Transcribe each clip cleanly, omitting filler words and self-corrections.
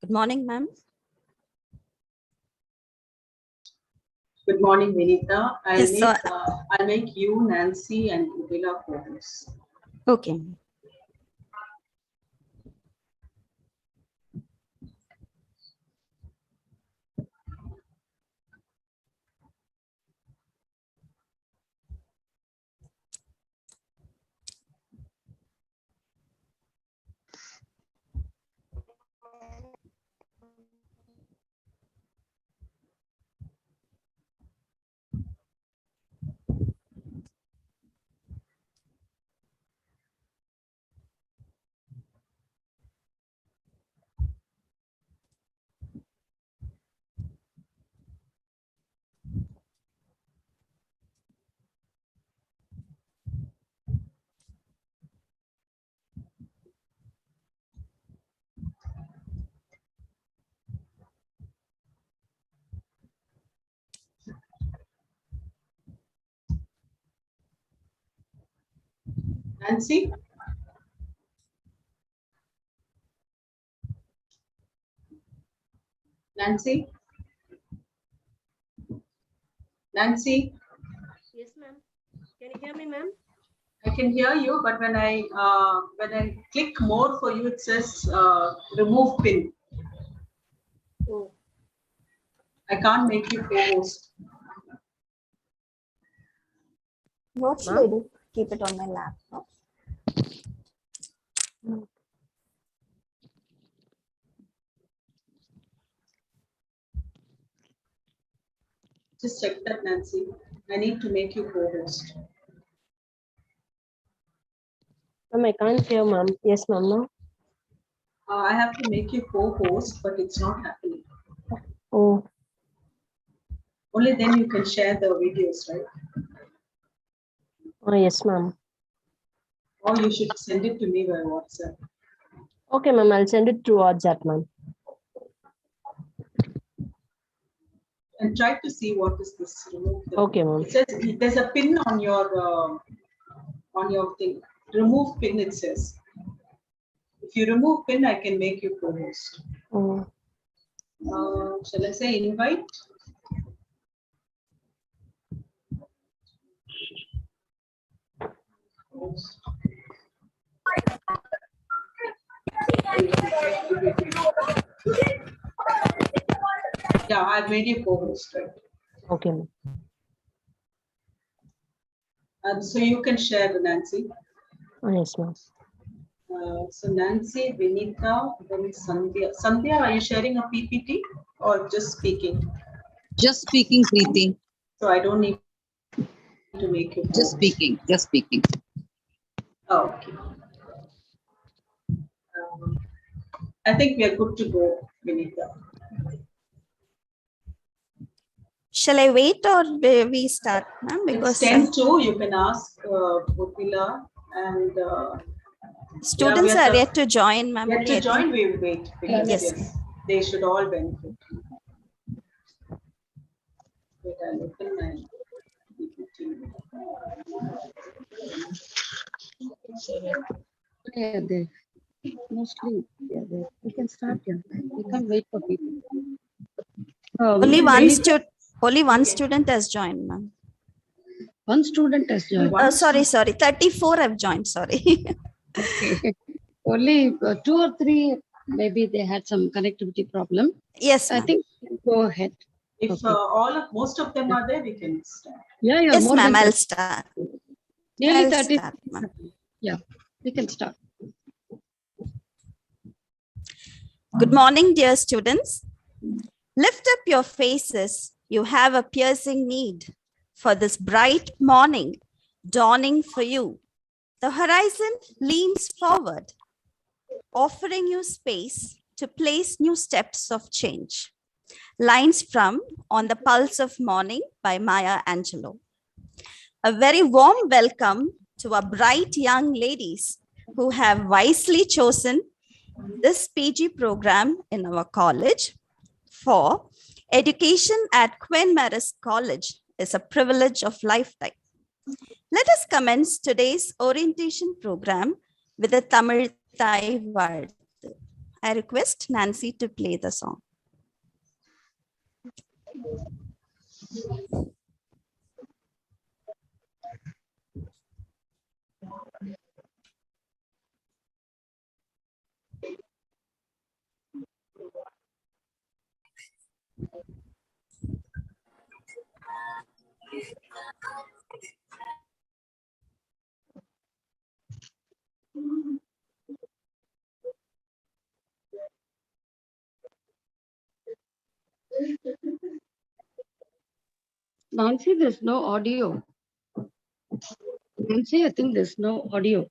Good morning, ma'am. Good morning, Vinita. Yes, I'll make you, Nancy, and Ubila co-hosts. Okay. Nancy? Nancy? Nancy? Yes, ma'am. Can you hear me, ma'am? I can hear you, but when I click more for you, it says remove pin. Oh. I can't make you co-host. What should I do? Keep it on my laptop. Just check that, Nancy. I need to make you co-host. Ma'am, I can't hear, ma'am. Yes, ma'am. No. I have to make you co-host, but it's not happening. Oh. Only then you can share the videos, right? Oh, yes, ma'am. Or you should send it to me by WhatsApp. Okay, ma'am. I'll send it through WhatsApp, ma'am. And try to see what is this. Okay, ma'am. It says there's a pin on your thing. Remove pin, it says. If you remove pin, I can make you co-host. Oh. Shall I say invite? Yeah, I've made you co-host, right? Okay, ma'am. And so you can share the Nancy. Oh, yes, ma'am. So Nancy, Vinita, then Sandhya. Sandhya, are you sharing a PPT or just speaking? Just speaking, Preethi. So I don't need to make you. Just speaking, just speaking. Oh, okay. I think we are good to go, Vinita. Shall I wait or we start, ma'am? Because It's 10-2, you can ask Bhupila and students are yet to join, ma'am. Yet to join, we will wait. Because, Yes. They should all benefit. Wait, I'll open my PPT. Yeah, they mostly, yeah, we can start. Yeah. We can't wait for people. Only one student has joined, ma'am. One student has joined. Sorry. 34 have joined. Sorry. Okay. Only 2 or 3, maybe they had some connectivity problem. Yes, I ma'am. think go ahead. If Okay. most of them are there, we can start. Yeah, Yes, more ma'am, than I'll 30. start. Nearly I'll 30. start, ma'am. Yeah, we can start. Good morning, dear students. Lift up your faces. You have a piercing need for this bright morning dawning for you. The horizon leans forward, offering you space to place new steps of change. Lines from On the Pulse of Morning by Maya Angelou. A very warm welcome to our bright young ladies who have wisely chosen this PG program in our college. For education at Queen Maris College is a privilege of lifetime. Let us commence today's orientation program with a Tamil Thai word. I request Nancy to play the song. Nancy, there's no audio. Nancy, I think there's no audio.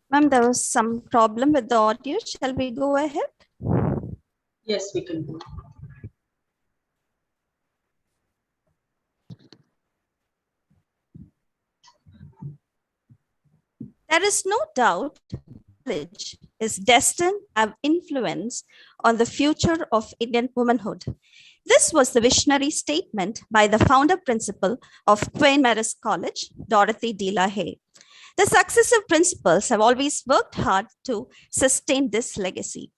Ma'am, there was some problem with the audio. Shall we go ahead? Yes, we can do. There is no doubt college is destined to have influence on the future of Indian womanhood. This was the visionary statement by the founder principal of Queen Maris College, Dorothy D. LaHaye. The successive principals have always worked hard to sustain this legacy.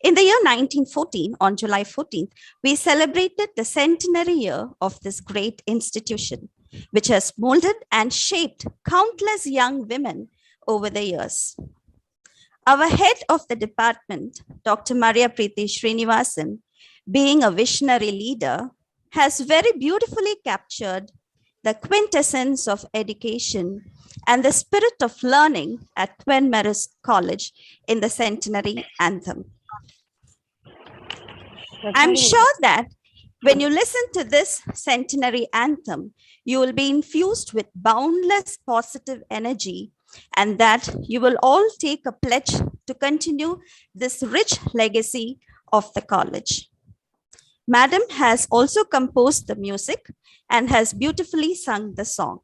In the year 1914, on July 14th, we celebrated the centenary year of this great institution, which has molded and shaped countless young women over the years. Our head of the department, Dr. Maria Preethi Srinivasan, being a visionary leader, has very beautifully captured the quintessence of education and the spirit of learning at Queen Maris College in the centenary anthem. I'm sure that when you listen to this centenary anthem, you will be infused with boundless positive energy, and that you will all take a pledge to continue this rich legacy of the college. Madam has also composed the music and has beautifully sung the song.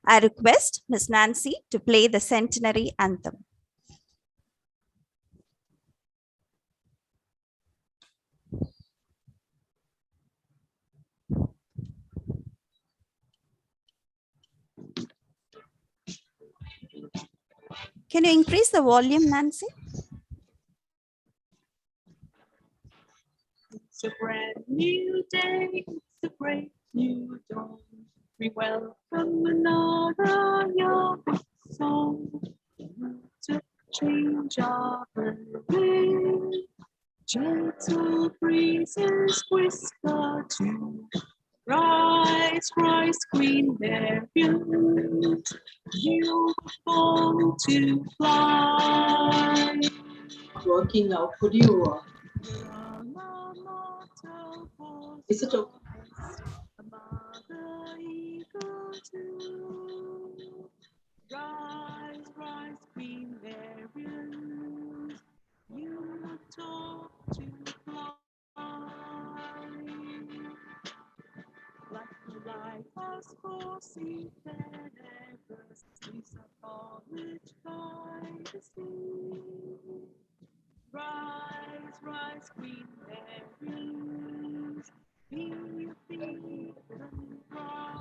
I request Ms. Nancy to play the centenary anthem. Can you increase the volume, Nancy? It's a brand new day, it's a great new dawn. We welcome another young song to change our wind. Gentle breezes whisper to rise, rise, Queen Mary. You were born to fly. Working out. Could you? Is it okay? eagle too. Rise, rise, Queen Marian, you were taught to fly. Like the lighthouse foreseen whenever seas are polished by the sea. Rise, rise, Queen Marian, be a beacon bright.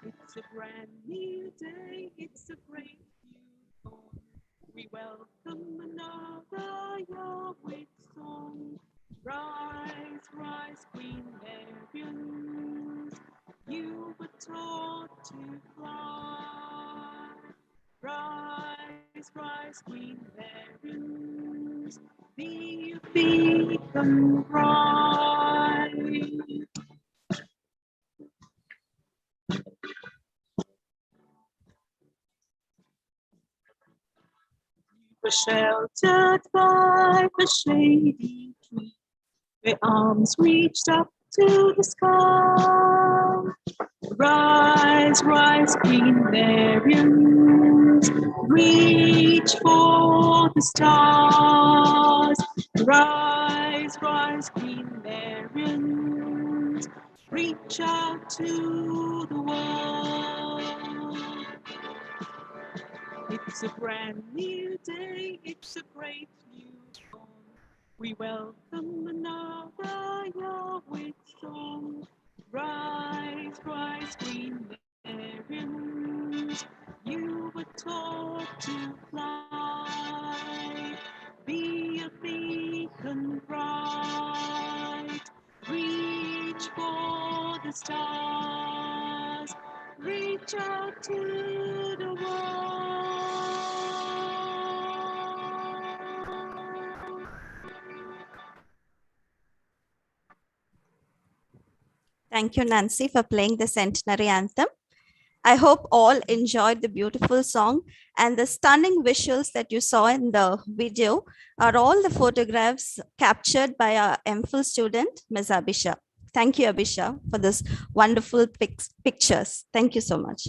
It's a brand new day, it's a great new dawn. We welcome another year with song. Rise, rise, Queen Marian, you were taught to fly. Rise, rise, Queen Marian, be a beacon bright. Were sheltered by the shady tree, their arms reached up to the sky. Rise, rise, Queen Marian, reach for the stars. Rise, rise, Queen Marian, reach out to the world. It's a brand new day, it's a great new dawn. We welcome another year with song. Rise, rise, Queen Marian, you were taught to fly. Be a beacon bright, reach for the stars, reach out to the world. Thank you, Nancy, for playing the centenary anthem. I hope all enjoyed the beautiful song, and the stunning visuals that you saw in the video are all the photographs captured by our MPhil student, Ms. Abhisha. Thank you, Abhisha, for this wonderful pictures. Thank you so much.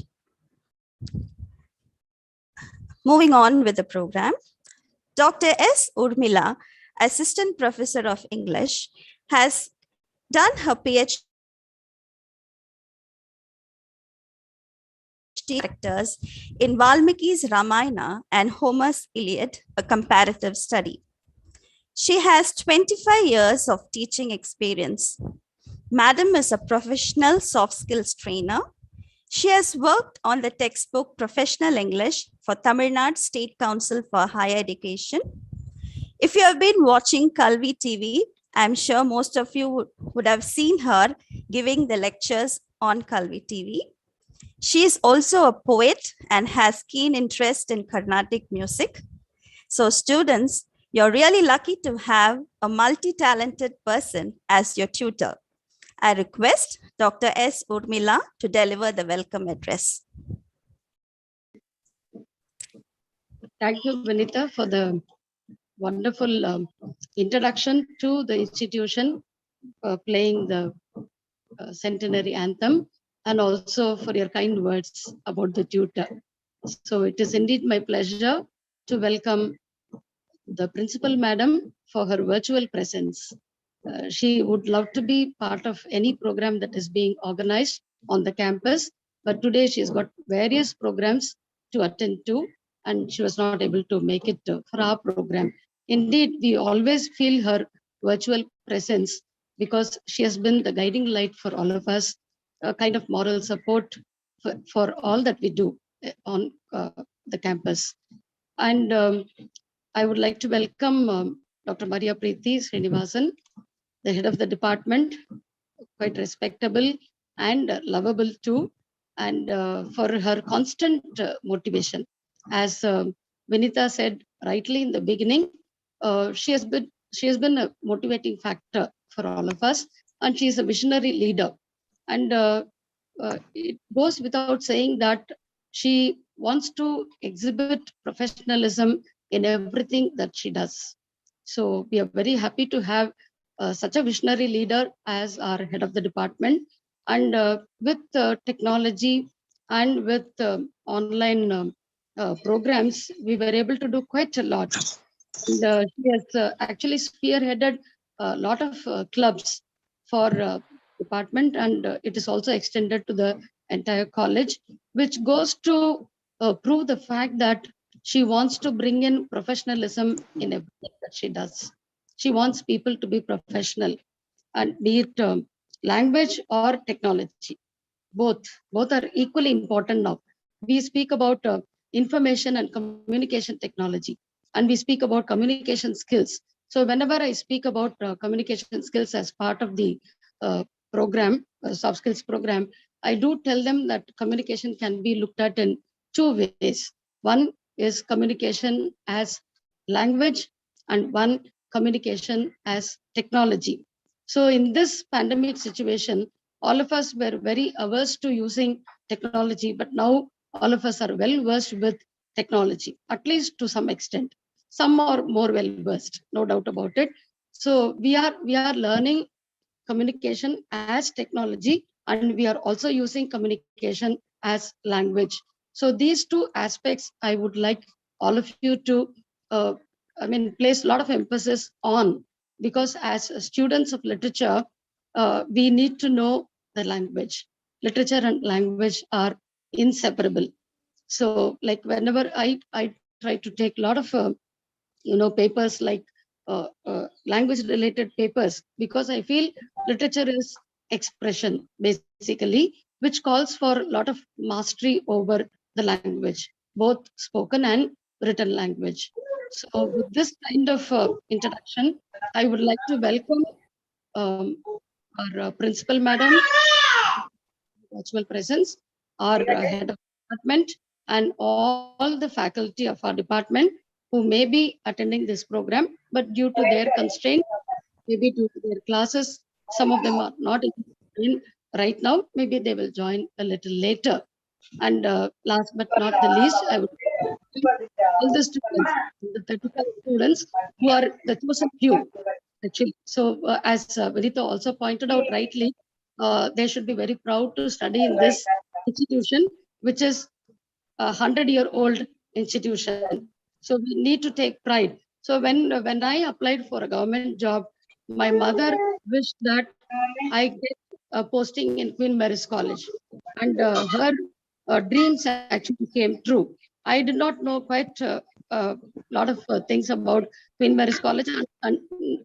Moving on with the program, Dr. S. Urmila, Assistant Professor of English, has done her PhD characters in Valmiki's Ramayana and Homer's Iliad, a comparative study. She has 25 years of teaching experience. Madam is a professional soft skills trainer. She has worked on the textbook Professional English for Tamil Nadu State Council for Higher Education. If you have been watching Kalvi TV, I'm sure most of you would have seen her giving the lectures on Kalvi TV. She is also a poet and has keen interest in Carnatic music. So students, you're really lucky to have a multi-talented person as your tutor. I request Dr. S. Urmila to deliver the welcome address. Thank you, Vanita, for the wonderful introduction to the institution, playing the centenary anthem, and also for your kind words about the tutor. So it is indeed my pleasure to welcome the principal madam for her virtual presence. She would love to be part of any program that is being organized on the campus, but today she's got various programs to attend to, and she was not able to make it for our program. Indeed, we always feel her virtual presence because she has been the guiding light for all of us, a kind of moral support for all that we do on the campus. And I would like to welcome Dr. Maria Preethi Srinivasan, the head of the department, quite respectable and lovable too, and for her constant motivation. As Vinita said rightly in the beginning, she has been a motivating factor for all of us, and she is a visionary leader. And it goes without saying that she wants to exhibit professionalism in everything that she does. So we are very happy to have such a visionary leader as our head of the department. And with technology and with online programs, we were able to do quite a lot. And she has actually spearheaded a lot of clubs for department, and it is also extended to the entire college, which goes to prove the fact that she wants to bring in professionalism in everything that she does. She wants people to be professional, and be it language or technology, both are equally important now. We speak about information and communication technology, and we speak about communication skills. So whenever I speak about communication skills as part of the program, soft skills program, I do tell them that communication can be looked at in two ways. One is communication as language, and one communication as technology. So in this pandemic situation, all of us were very averse to using technology, but now all of us are well versed with technology, at least to some extent. Some are more well versed, no doubt about it. So we are learning communication as technology, and we are also using communication as language. So these two aspects I would like all of you to place a lot of emphasis on, because as students of literature, we need to know the language. Literature and language are inseparable. So like whenever I try to take a lot of papers like language related papers, because I feel literature is expression basically, which calls for a lot of mastery over the language, both spoken and written language. So with this kind of introduction, I would like to welcome um, our principal madam, virtual presence, our head of department, and all the faculty of our department who may be attending this program, but due to their constraint, maybe due to their classes, some of them are not in right now. Maybe they will join a little later. And last but not the least, I would all the students, the 35 students who are the chosen few, actually. So as Vinita also pointed out rightly, they should be very proud to study in this institution, which is a 100-year-old institution. So we need to take pride. So when I applied for a government job, my mother wished that I get a posting in Queen Mary's College, and her dreams actually came true. I did not know quite a lot of things about Queen Mary's College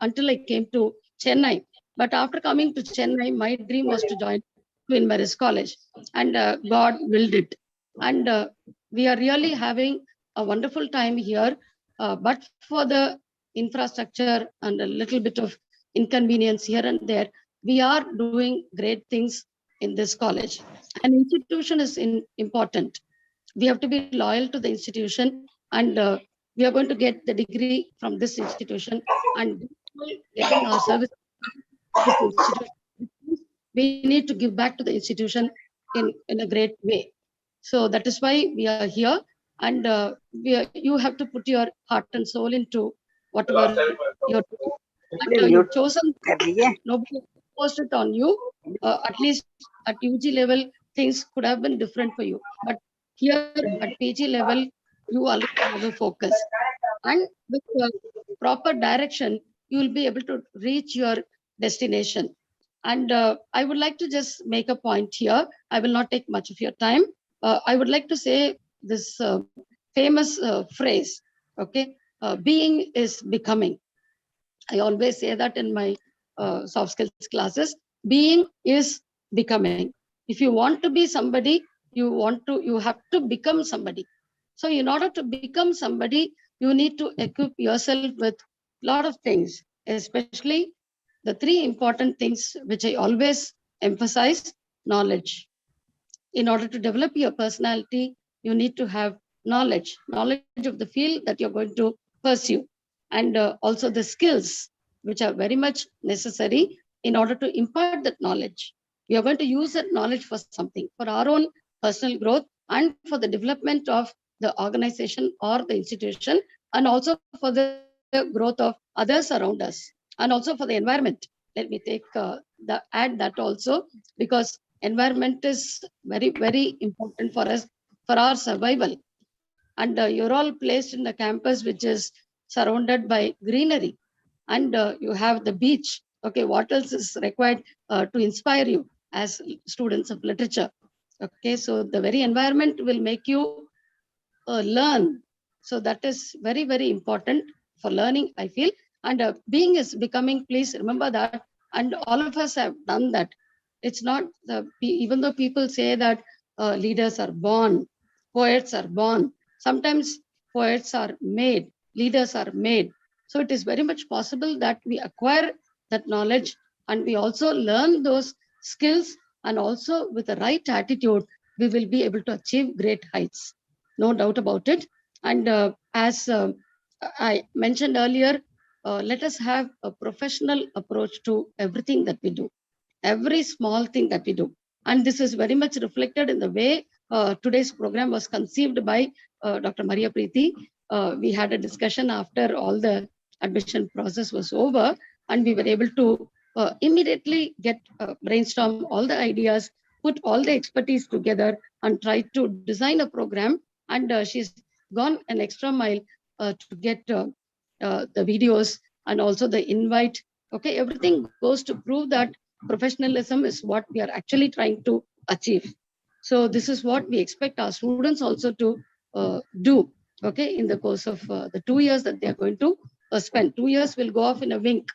until I came to Chennai. But after coming to Chennai, my dream was to join Queen Mary's College, and God willed it. And we are really having a wonderful time here, but for the infrastructure and a little bit of inconvenience here and there, we are doing great things in this college. An institution is important. We have to be loyal to the institution, and we are going to get the degree from this institution, and getting our service to this institution, we need to give back to the institution in a great way. So that is why we are here, and you have to put your heart and soul into whatever you're doing. And you've chosen, nobody forced it on you. At least at UG level, things could have been different for you. But here at PG level, you already have a focus. And with proper direction, you will be able to reach your destination. And I would like to just make a point here. I will not take much of your time. I would like to say this famous phrase, okay? Being is becoming. I always say that in my soft skills classes. Being is becoming. If you want to be somebody, you have to become somebody. So in order to become somebody, you need to equip yourself with a lot of things, especially the three important things which I always emphasize: knowledge. In order to develop your personality, you need to have knowledge of the field that you're going to pursue, and also the skills, which are very much necessary in order to impart that knowledge. We are going to use that knowledge for something, for our own personal growth and for the development of the organization or the institution and also for the growth of others around us, and also for the environment. Let me take add that also, because environment is very, very important for us, for our survival. And you're all placed in the campus, which is surrounded by greenery, and you have the beach. Okay, what else is required to inspire you as students of literature? Okay, so the very environment will make you learn. So that is very, very important for learning, I feel. And being is becoming, please remember that. And all of us have done that. It's not even though people say that leaders are born, poets are born, sometimes poets are made, leaders are made. So it is very much possible that we acquire that knowledge, and we also learn those skills, and also with the right attitude, we will be able to achieve great heights. No doubt about it. And as I mentioned earlier, let us have a professional approach to everything that we do, every small thing that we do. And this is very much reflected in the way today's program was conceived by Dr. Maria Preethi. We had a discussion after all the admission process was over, and we were able to immediately get brainstorm all the ideas, put all the expertise together, and try to design a program. And she's gone an extra mile to get the videos and also the invite. Okay, everything goes to prove that professionalism is what we are actually trying to achieve. So this is what we expect our students also to do. Okay, in the course of the 2 years that they are going to spend. 2 years will go off in a wink,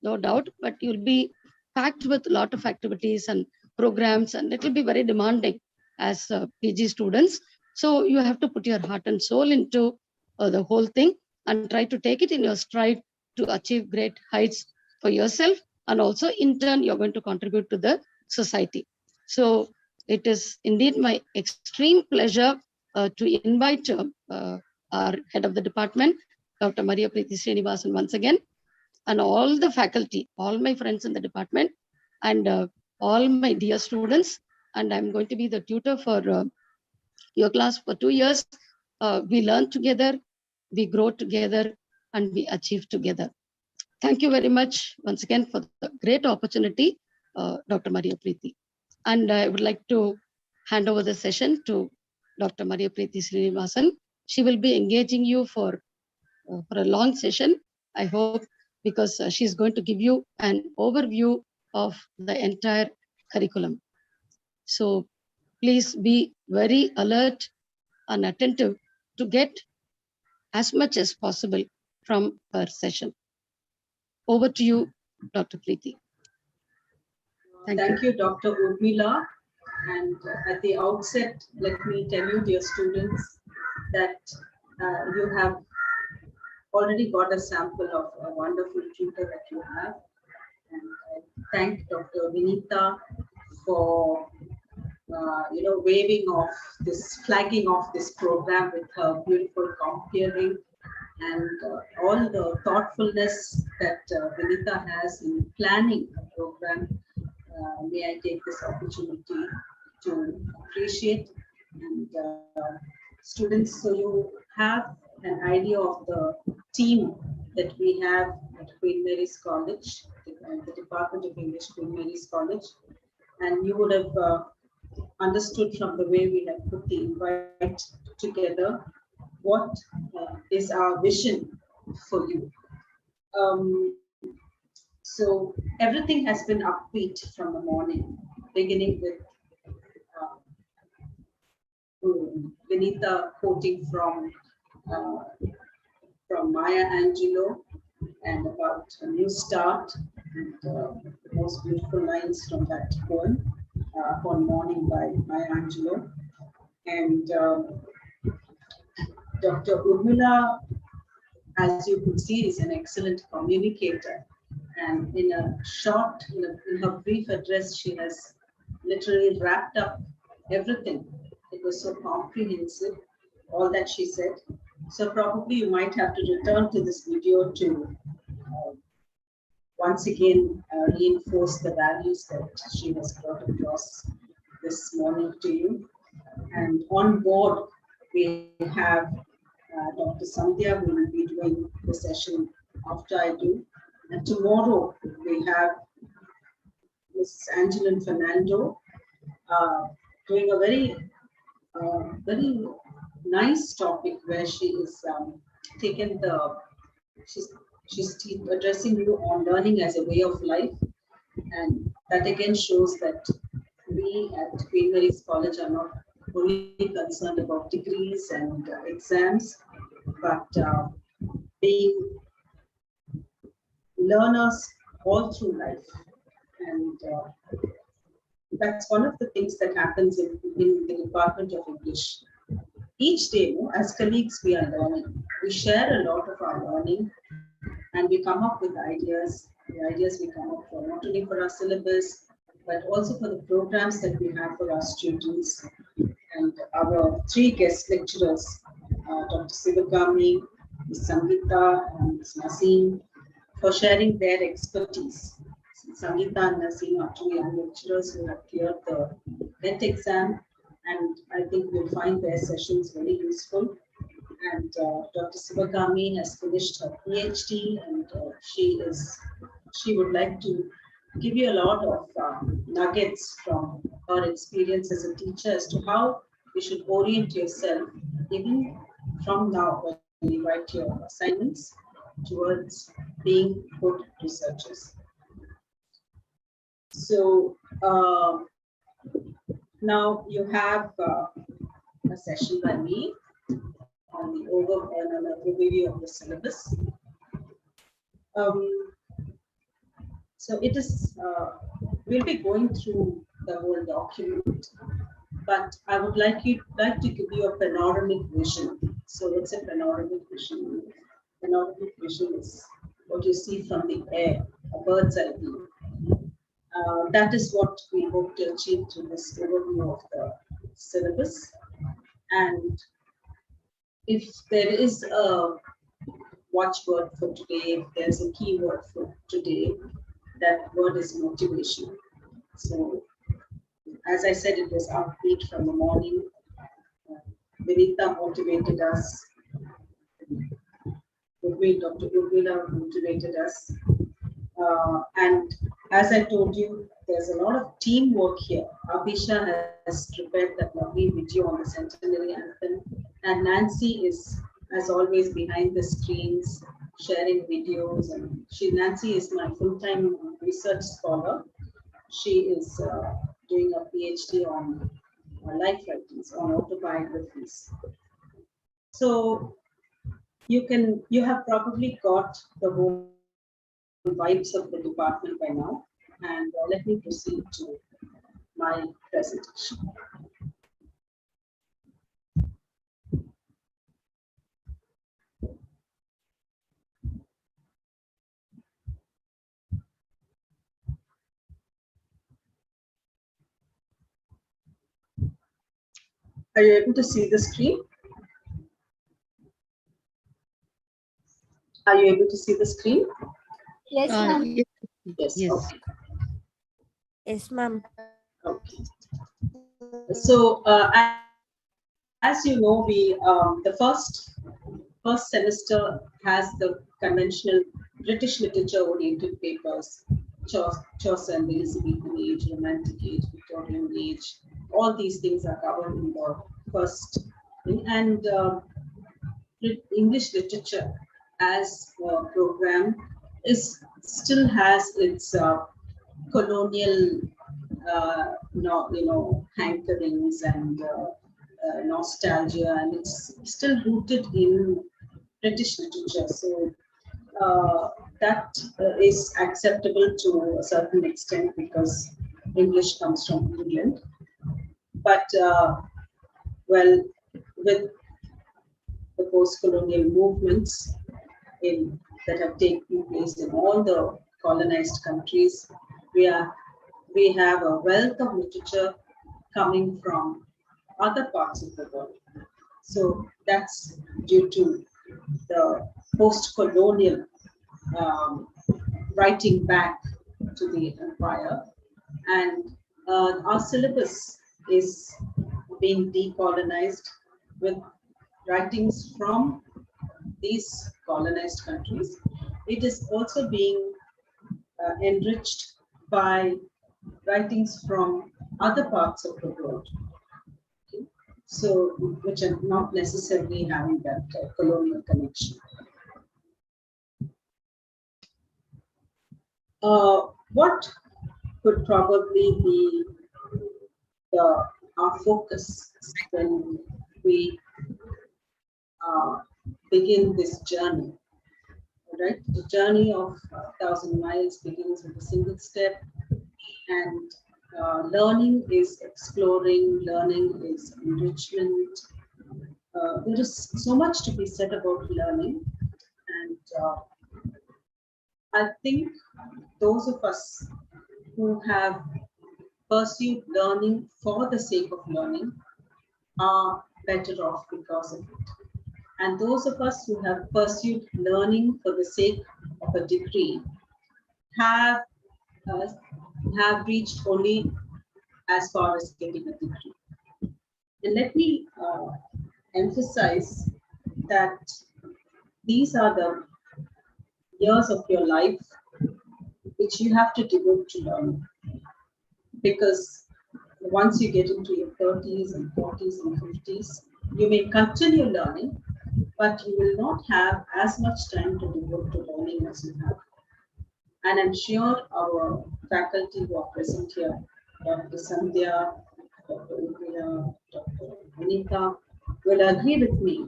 no doubt, but you'll be packed with a lot of activities and programs, and it will be very demanding as PG students. So you have to put your heart and soul into the whole thing, and try to take it in your stride to achieve great heights for yourself, and also in turn you're going to contribute to the society. So it is indeed my extreme pleasure to invite our head of the department, Dr. Maria Preethi Srinivasan, once again, and all the faculty, all my friends in the department, and all my dear students. And I'm going to be the tutor for your class for 2 years. We learn together, we grow together, and we achieve together. Thank you very much once again for the great opportunity, Dr. Maria Preethi. And I would like to hand over the session to Dr. Maria Preethi Srinivasan. She will be engaging you for a long session, I hope, because she's going to give you an overview of the entire curriculum. So please be very alert and attentive to get as much as possible from her session. Over to you, Dr. Preethi. Thank you, Dr. Urmila. And at the outset, let me tell you, dear students, that you have already got a sample of a wonderful tutor that you have. And I thank Dr. Vinita for waving off this, flagging off this program with her beautiful comparing, and all the thoughtfulness that Vinita has in planning a program. May I take this opportunity to appreciate. And students, so you have an idea of the team that we have at Queen Mary's College, the Department of English, Queen Mary's College. And you would have understood from the way we have put the invite together what is our vision for you. So everything has been upbeat from the morning, beginning with Vinita quoting from Maya Angelou and about a new start, and the most beautiful lines from that poem, One Morning by Maya Angelou. And Dr. Urmila, as you could see, is an excellent communicator. And in a short, in her brief address, she has literally wrapped up everything. It was so comprehensive, all that she said. So probably you might have to return to this video to once again reinforce the values that she has brought across this morning to you. And on board, we have Dr. Sandhya will be doing the session after I do. And tomorrow we have Mrs. Angeline Fernando doing a very nice topic where she is taken the she's addressing you on learning as a way of life, and that again shows that we at Queen Mary's College are not only concerned about degrees and exams, but being learners all through life. And that's one of the things that happens in the Department of English. Each day, as colleagues, we are learning. We share a lot of our learning, and we come up with ideas. The ideas we come up for, not only for our syllabus, but also for the programs that we have for our students. And our three guest lecturers, Dr. Sivagami, Ms. Sangeeta, and Ms. Naseem, for sharing their expertise. Sangeeta and Naseem are two young lecturers who have cleared the NET exam, and I think we'll find their sessions very useful. And Dr. Sivagami has finished her PhD, and she would like to give you a lot of nuggets from her experience as a teacher as to how you should orient yourself even from now when you write your assignments towards being good researchers. So now you have a session by me on the overview of the syllabus. So it is, we'll be going through the whole document, but I would like to give you a panoramic vision. So what's a panoramic vision? Panoramic vision is what you see from the air, a bird's eye view. That is what we hope to achieve through this overview of the syllabus. And if there is a watchword for today, if there's a keyword for today, that word is motivation. So, as I said, it was upbeat from the morning. Vinita motivated us. Dr. Urmila motivated us. And as I told you, there's a lot of teamwork here. Abhisha has prepared that lovely video on the centenary anthem, and Nancy is, as always, behind the screens, sharing videos. And Nancy is my full-time research scholar. She is doing a PhD on life writings, on autobiographies. So you have probably got the whole vibes of the department by now, and let me proceed to my presentation. Are you able to see the screen? Are you able to see the screen? Yes, ma'am. Yes. Yes. Okay. Yes, ma'am. Okay. So as you know, we the first semester has the conventional British literature oriented papers, Chaucer and the Elizabethan age, Romantic age, Victorian age. All these things are covered in the first thing. And English literature as a program still has its colonial hankerings and nostalgia, and it's still rooted in British literature. So that is acceptable to a certain extent because English comes from England. But well, with the post-colonial movements that have taken place in all the colonized countries, we have a wealth of literature coming from other parts of the world. So that's due to the post-colonial writing back to the empire. And our syllabus is being decolonized with writings from these colonized countries. It is also being enriched by writings from other parts of the world. Okay? So, which are not necessarily having that colonial connection. What could probably be our focus when we begin this journey? Right, the journey of 1,000 miles begins with a single step, and learning is exploring, learning is enrichment. There is so much to be said about learning, and I think those of us who have pursued learning for the sake of learning are better off because of it. And those of us who have pursued learning for the sake of a degree have reached only as far as getting a degree. And let me emphasize that these are the years of your life which you have to devote to learning. Because once you get into your 30s and 40s and 50s, you may continue learning, but you will not have as much time to devote to learning as you have. And I'm sure our faculty who are present here, Dr. Sandhya, Dr. Uvira, Dr. Anita, will agree with me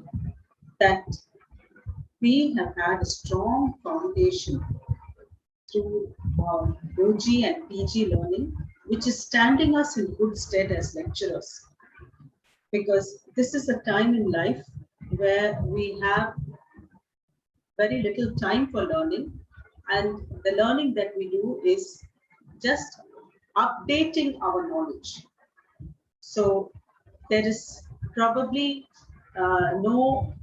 that we have had a strong foundation through OG and PG learning, which is standing us in good stead as lecturers. Because this is a time in life where we have very little time for learning, and the learning that we do is just updating our knowledge. So there is probably no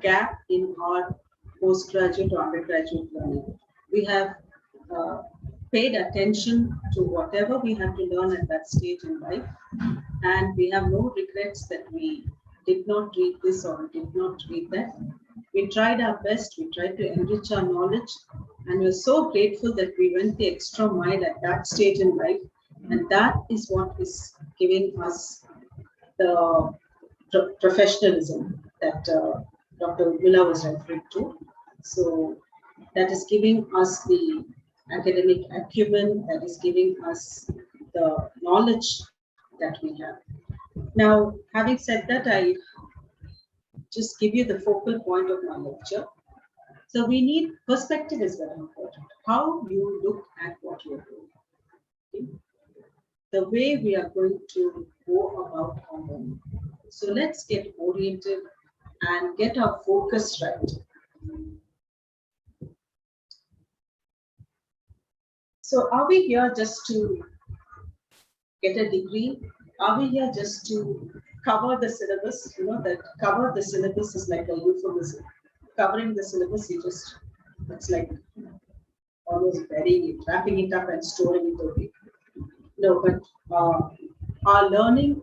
gap in our postgraduate or undergraduate learning. We have paid attention to whatever we have to learn at that stage in life, and we have no regrets that we did not read this or did not read that. We tried our best, we tried to enrich our knowledge, and we're so grateful that we went the extra mile at that stage in life, and that is what is giving us the professionalism that Dr. Uvira was referring to. So that is giving us the academic acumen, that is giving us the knowledge that we have. Now, having said that, I just give you the focal point of my lecture. So we need perspective is very important. How you look at what you're doing. Okay? The way we are going to go about our learning. So let's get oriented and get our focus right. So are we here just to get a degree? Are we here just to cover the syllabus? You know that cover the syllabus is like a euphemism. Covering the syllabus, it's like almost burying it, wrapping it up and storing it away. No, but our learning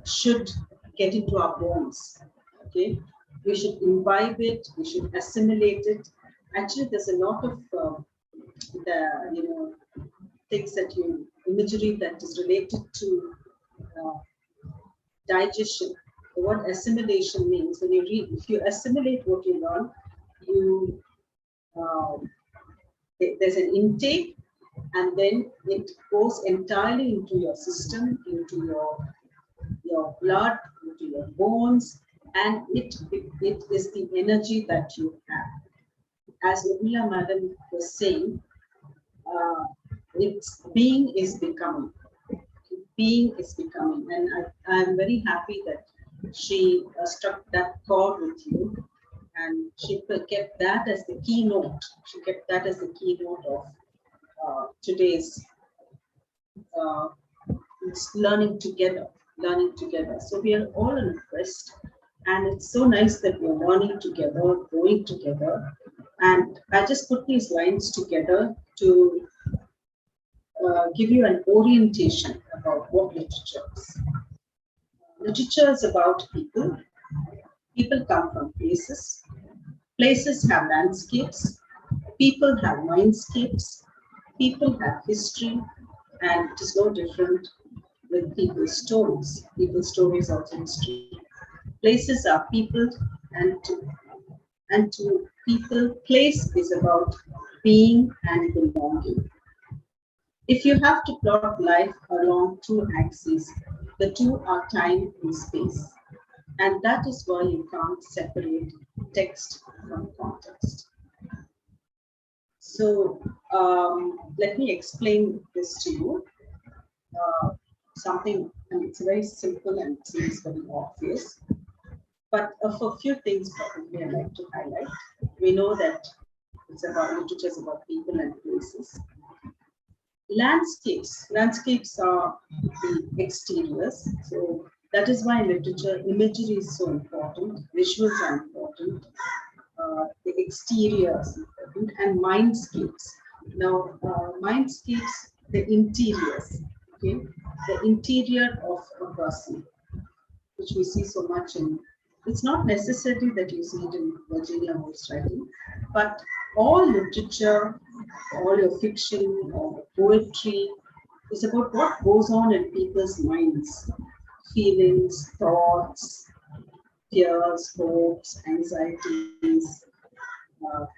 should get into our bones. Okay, we should imbibe it. We should assimilate it. Actually, there's a lot of things that imagery that is related to digestion. The word assimilation means when you read, if you assimilate what you learn, there's an intake, and then it goes entirely into your system, into your blood, into your bones, and it is the energy that you have. As Uvira Madam was saying, it's being is becoming. Being is becoming, and I'm very happy that she struck that chord with you, and she kept that as the keynote. She kept that as the keynote of today's learning together. So we are all in a quest, and it's so nice that we're learning together, growing together. And I just put these lines together to give you an orientation about what literature is. Literature is about people. People come from places. Places have landscapes. People have mindscapes. People have history. And it is no different with people's stories. People's stories are also history. Places are people, and to people, place is about being and belonging. If you have to plot life along two axes, the two are time and space. And that is why you can't separate text from context. So let me explain this to you. Something, and it's very simple and it seems very obvious. But for a few things probably I'd like to highlight. We know that it's about literature is about people and places. Landscapes are the exteriors. So that is why in literature, imagery is so important. Visuals are important. The exteriors important, and mindscapes. Now, mindscapes, the interiors. Okay, the interior of a person, which we see so much in. It's not necessarily that you see it in Virginia Woolf's writing, but all literature, all your fiction or poetry is about what goes on in people's minds, feelings, thoughts, fears, hopes, anxieties,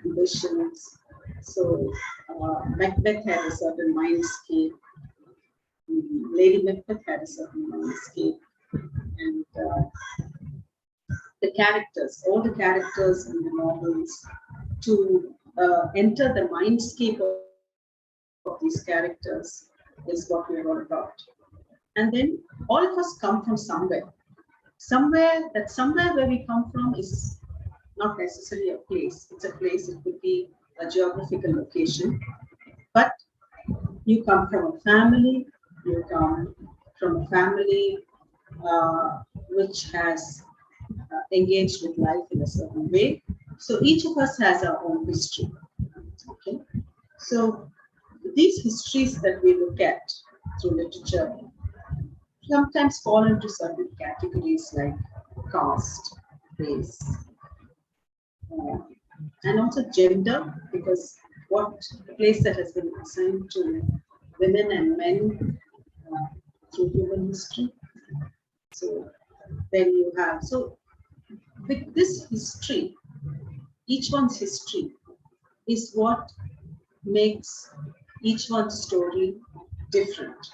ambitions. So Macbeth had a certain mindscape. Lady Macbeth had a certain mindscape, and the characters, all the characters in the novels, to enter the mindscape of these characters is what we're all about. And then all of us come from somewhere. Somewhere where we come from is not necessarily a place. It's a place, it could be a geographical location. But you come from a family, which has engaged with life in a certain way. So each of us has our own history. Okay, so these histories that we look at through literature sometimes fall into certain categories like caste, race, and also gender, because what the place that has been assigned to women and men through human history. So then you have, so with this history, each one's history is what makes each one's story different.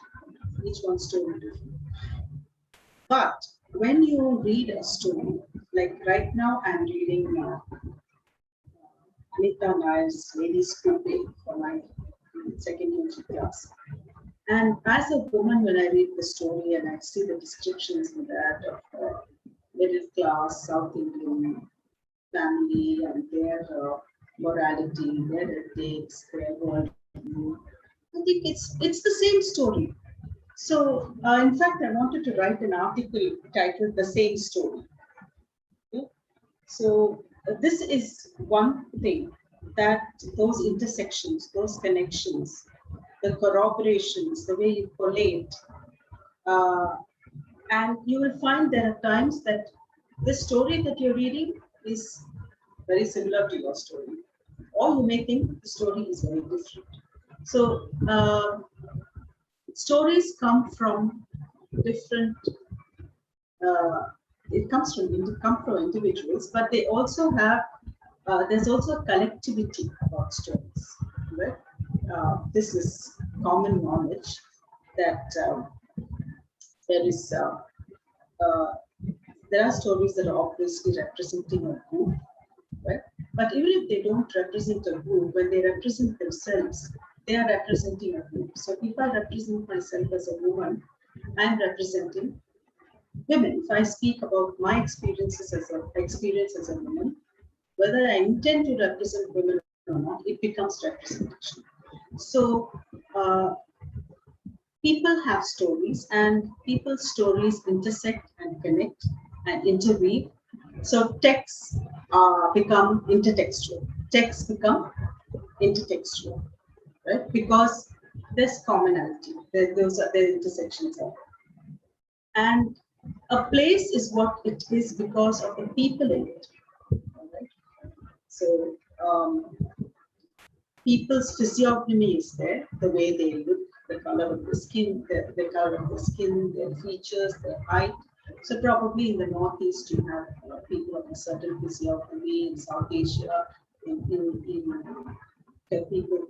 But when you read a story, like right now I'm reading Anita Nair's Ladies Coupe for my second UG class. And as a woman, when I read the story and I see the descriptions in that of middle class South Indian family and their morality, their ethics, their worldview, I think it's the same story. So, in fact, I wanted to write an article titled "The Same Story." Okay? So, this is one thing, that those intersections, those connections, the corroborations, the way you collate, and you will find there are times that the story that you're reading is very similar to your story, or you may think the story is very different. So, stories come from different. It comes from individuals, but they also have. There's also a collectivity about stories, right? This is common knowledge that there is. There are stories that are obviously representing a group, right? But even if they don't represent a group, when they represent themselves, they are representing a group. So if I represent myself as a woman, I'm representing women. If I speak about my experience as a woman, whether I intend to represent women or not, it becomes representation. So people have stories, and people's stories intersect and connect and interweave. So texts become intertextual. Texts become intertextual, right? Because there's commonality. Those are the intersections of it. And A place is what it is because of the people in it. All right? So people's physiognomy is there, the way they look, the color of the skin, the color of the skin, their features, their height. So probably in the Northeast, you have people of a certain physiognomy. In South Asia, in people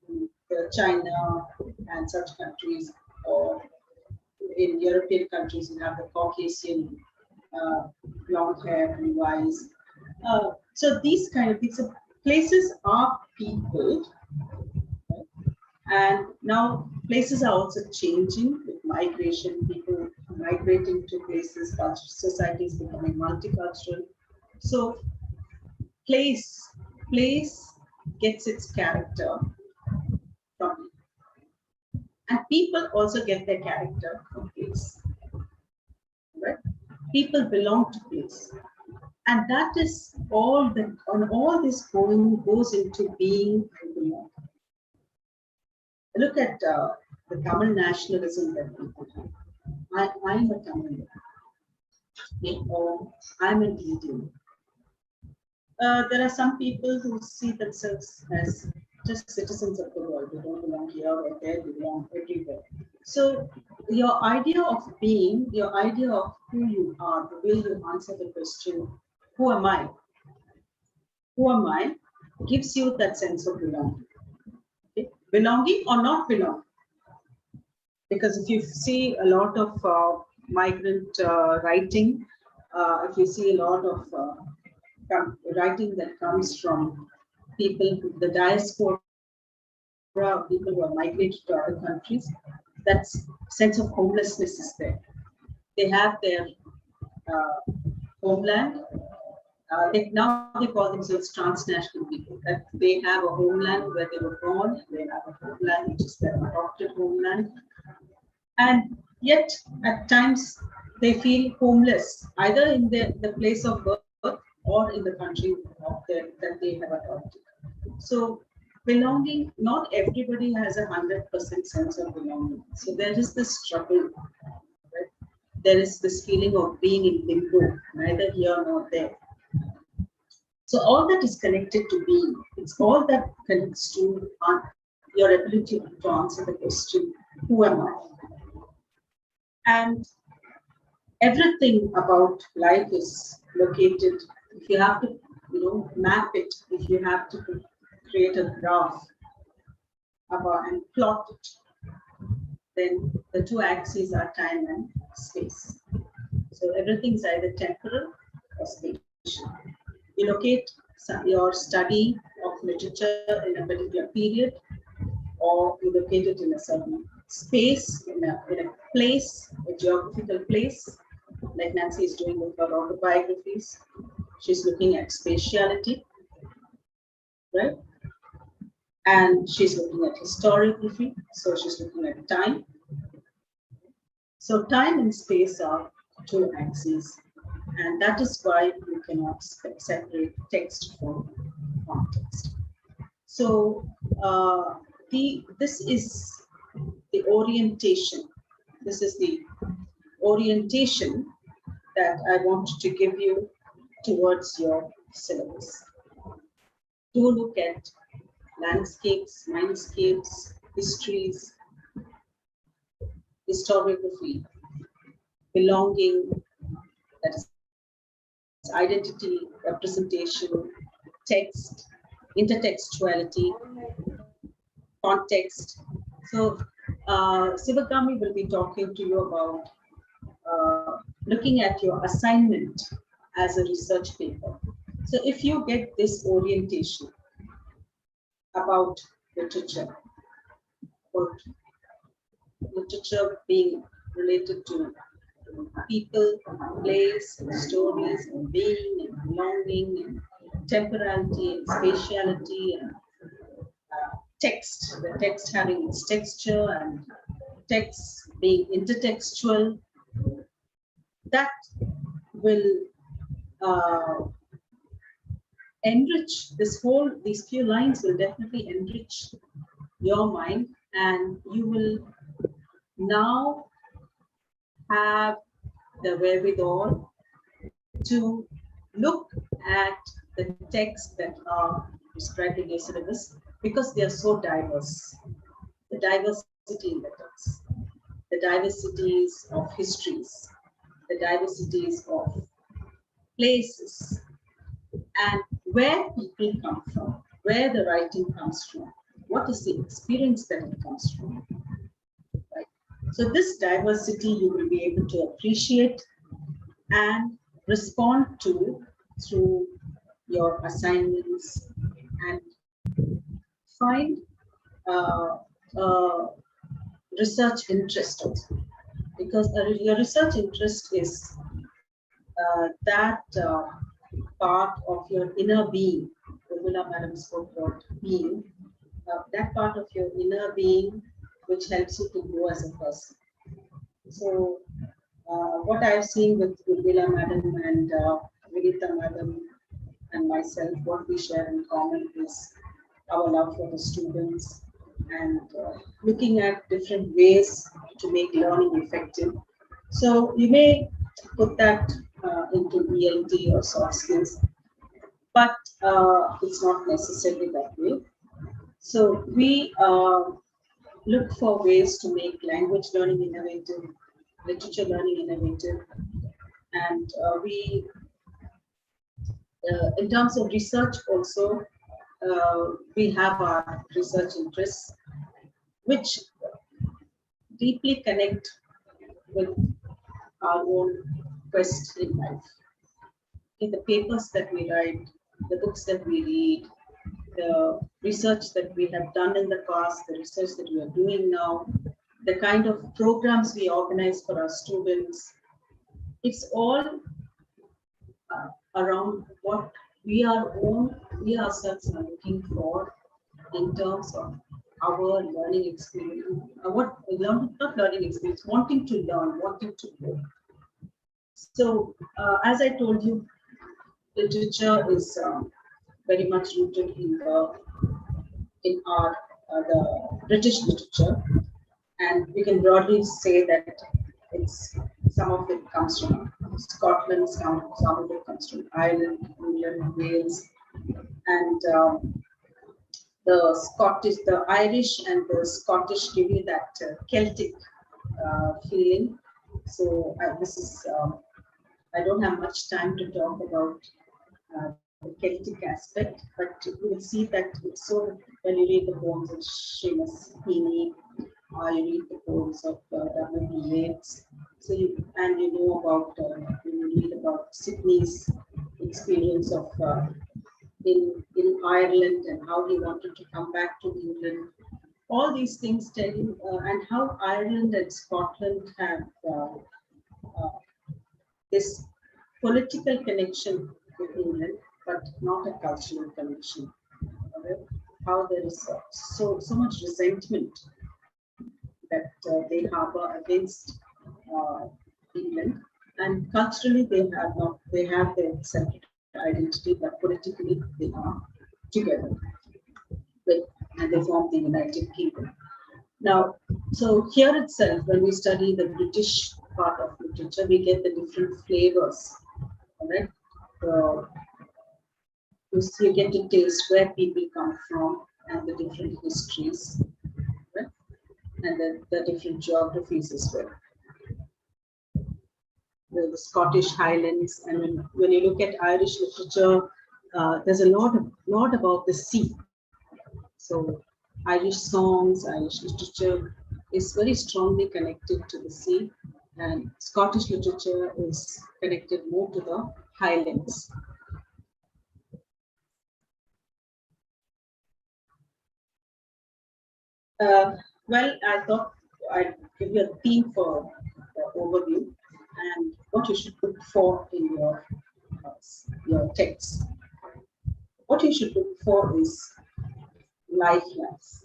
in China and such countries, or in European countries, you have the Caucasian blonde hair and blue eyes. So these kind of things. So places are people, right? And now places are also changing with migration. People migrating to places, societies becoming multicultural. So place gets its character from, and people also get their character from place. Right? People belong to place. And that is all that, on all this goes into being and belong. Look at the Tamil nationalism that people have. I'm a Tamil, or I'm an Indian. There are some people who see themselves as just citizens of the world. They don't belong here or there, they belong everywhere. So your idea of being, your idea of who you are, the way you answer the question, who am I? Who am I? Gives you that sense of belonging. Okay? Belonging or not belonging. Because if you see a lot of migrant writing, if you see a lot of writing that comes from people, the diaspora, people who have migrated to other countries, that sense of homelessness is there. They have their homeland. Now they call themselves transnational people. That they have a homeland where they were born. They have a homeland which is their adopted homeland, and yet at times they feel homeless either in the place of birth or in the country that they have adopted. So belonging, not everybody has 100% sense of belonging. So there is this struggle. Right? There is this feeling of being in limbo, neither here nor there. So all that is connected to being. It's all that connects to your ability to answer the question, who am I? And everything about life is located. If you have to, map it, if you have to create a graph about and plot it, then the two axes are time and space. So everything is either temporal or spatial. You locate your study of literature in a particular period, or you locate it in a certain space, in a place, a geographical place, like Nancy is doing with her autobiographies. She's looking at spatiality, right? And she's looking at historiography, so she's looking at time. So time and space are two axes, and that is why you cannot separate text from context. So this is the orientation. This is the orientation that I want to give you towards your syllabus. Do look at landscapes, mindscapes, histories, historiography, belonging, that is identity, representation, text, intertextuality, context. So Sivagami will be talking to you about looking at your assignment as a research paper. So if you get this orientation about literature, being related to people, place, stories, and being, and belonging, and temporality, and spatiality, and text, the text having its texture, and text being intertextual, that will enrich these few lines will definitely enrich your mind, and you will now have the wherewithal to look at the texts that are described in your syllabus because they are so diverse. The diversity in the text, the diversities of histories, the diversities of places, and where people come from, where the writing comes from, what is the experience that it comes from. Right? So this diversity you will be able to appreciate and respond to through your assignments and find research interest also. Because your research interest is that part of your inner being. Urmila Madam spoke about being. That part of your inner being which helps you to grow as a person. So what I've seen with Urmila Madam and Vinita Madam and myself, what we share in common is our love for the students and looking at different ways to make learning effective. So you may put that into ELT or soft skills, but it's not necessarily that way. So we look for ways to make language learning innovative, literature learning innovative, and in terms of research also, we have our research interests, which deeply connect with our own quest in life. In the papers that we write, the books that we read, the research that we have done in the past, the research that we are doing now, the kind of programs we organize for our students, it's all around what we ourselves are looking for in terms of our learning experience, not learning experience, wanting to learn, wanting to grow. So, as I told you, literature is very much rooted in the British literature, and we can broadly say that some of it comes from Scotland, some of it comes from Ireland, England, Wales, and the Irish and the Scottish give you that Celtic feeling. So I don't have much time to talk about the Celtic aspect, but you will see that it's so when you read the poems of Seamus Heaney, you read the poems of W.B. Yeats. So you know about when you read about Sydney's experience of in Ireland and how he wanted to come back to England. All these things tell you, and how Ireland and Scotland have this political connection with England, but not a cultural connection. Okay? How there is so much resentment that they harbor against England, and culturally they have their separate identity, but politically they are together and they form the United Kingdom. Now, so here itself, when we study the British part of literature, we get the different flavors. All right, you get to taste where people come from and the different histories, right? And the different geographies as well. The Scottish Highlands, and when you look at Irish literature, there's a lot about the sea. So Irish songs, Irish literature is very strongly connected to the sea, and Scottish literature is connected more to the Highlands. Well, I thought I'd give you a theme for the overview and what you should look for in your text. What you should look for is lifelines.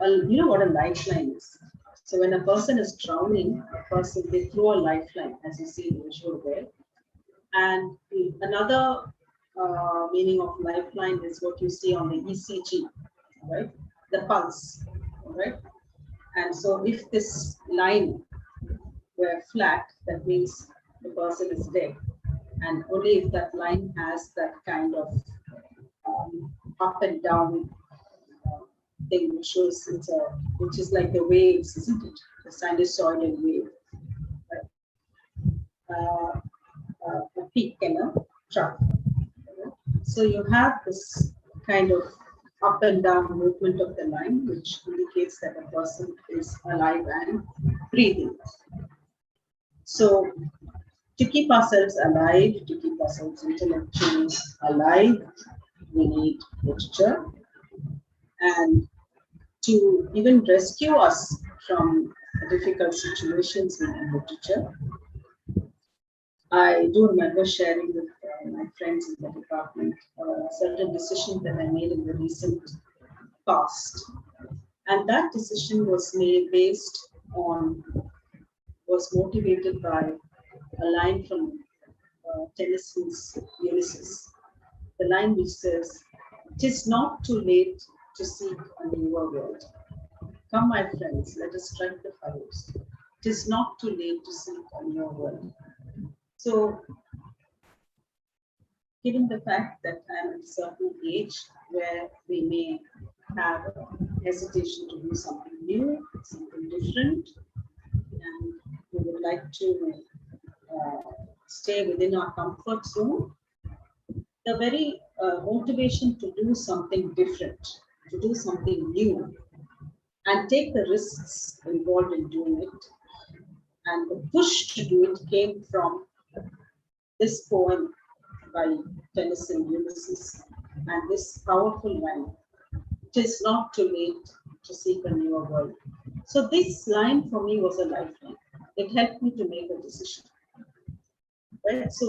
You know what a lifeline is? So when a person is drowning, they throw a lifeline, as you see in the visual there. And another meaning of lifeline is what you see on the ECG, right? The pulse, right? And so if this line were flat, that means the person is dead. And only if that line has that kind of up and down thing, which shows which is like the waves, isn't it? The sinusoidal wave. A peak and a trough. So you have this kind of up and down movement of the line, which indicates that a person is alive and breathing. So to keep ourselves alive, to keep ourselves intellectually alive, we need literature. And to even rescue us from difficult situations, we need literature. I do remember sharing with my friends in the department certain decisions that I made in the recent past. And that decision was made was motivated by a line from Tennyson's Ulysses. The line which says, "'Tis not too late to seek a newer world. Come, my friends, let us strike the furrows. 'Tis not too late to seek a newer world." So, given the fact that I'm at a certain age where we may have a hesitation to do something new, something different, and we would like to stay within our comfort zone, the very motivation to do something different, to do something new, and take the risks involved in doing it, and the push to do it came from this poem by Tennyson, Ulysses, and this powerful line, "It is not too late to seek a newer world." So this line for me was a lifeline. It helped me to make a decision. Right? So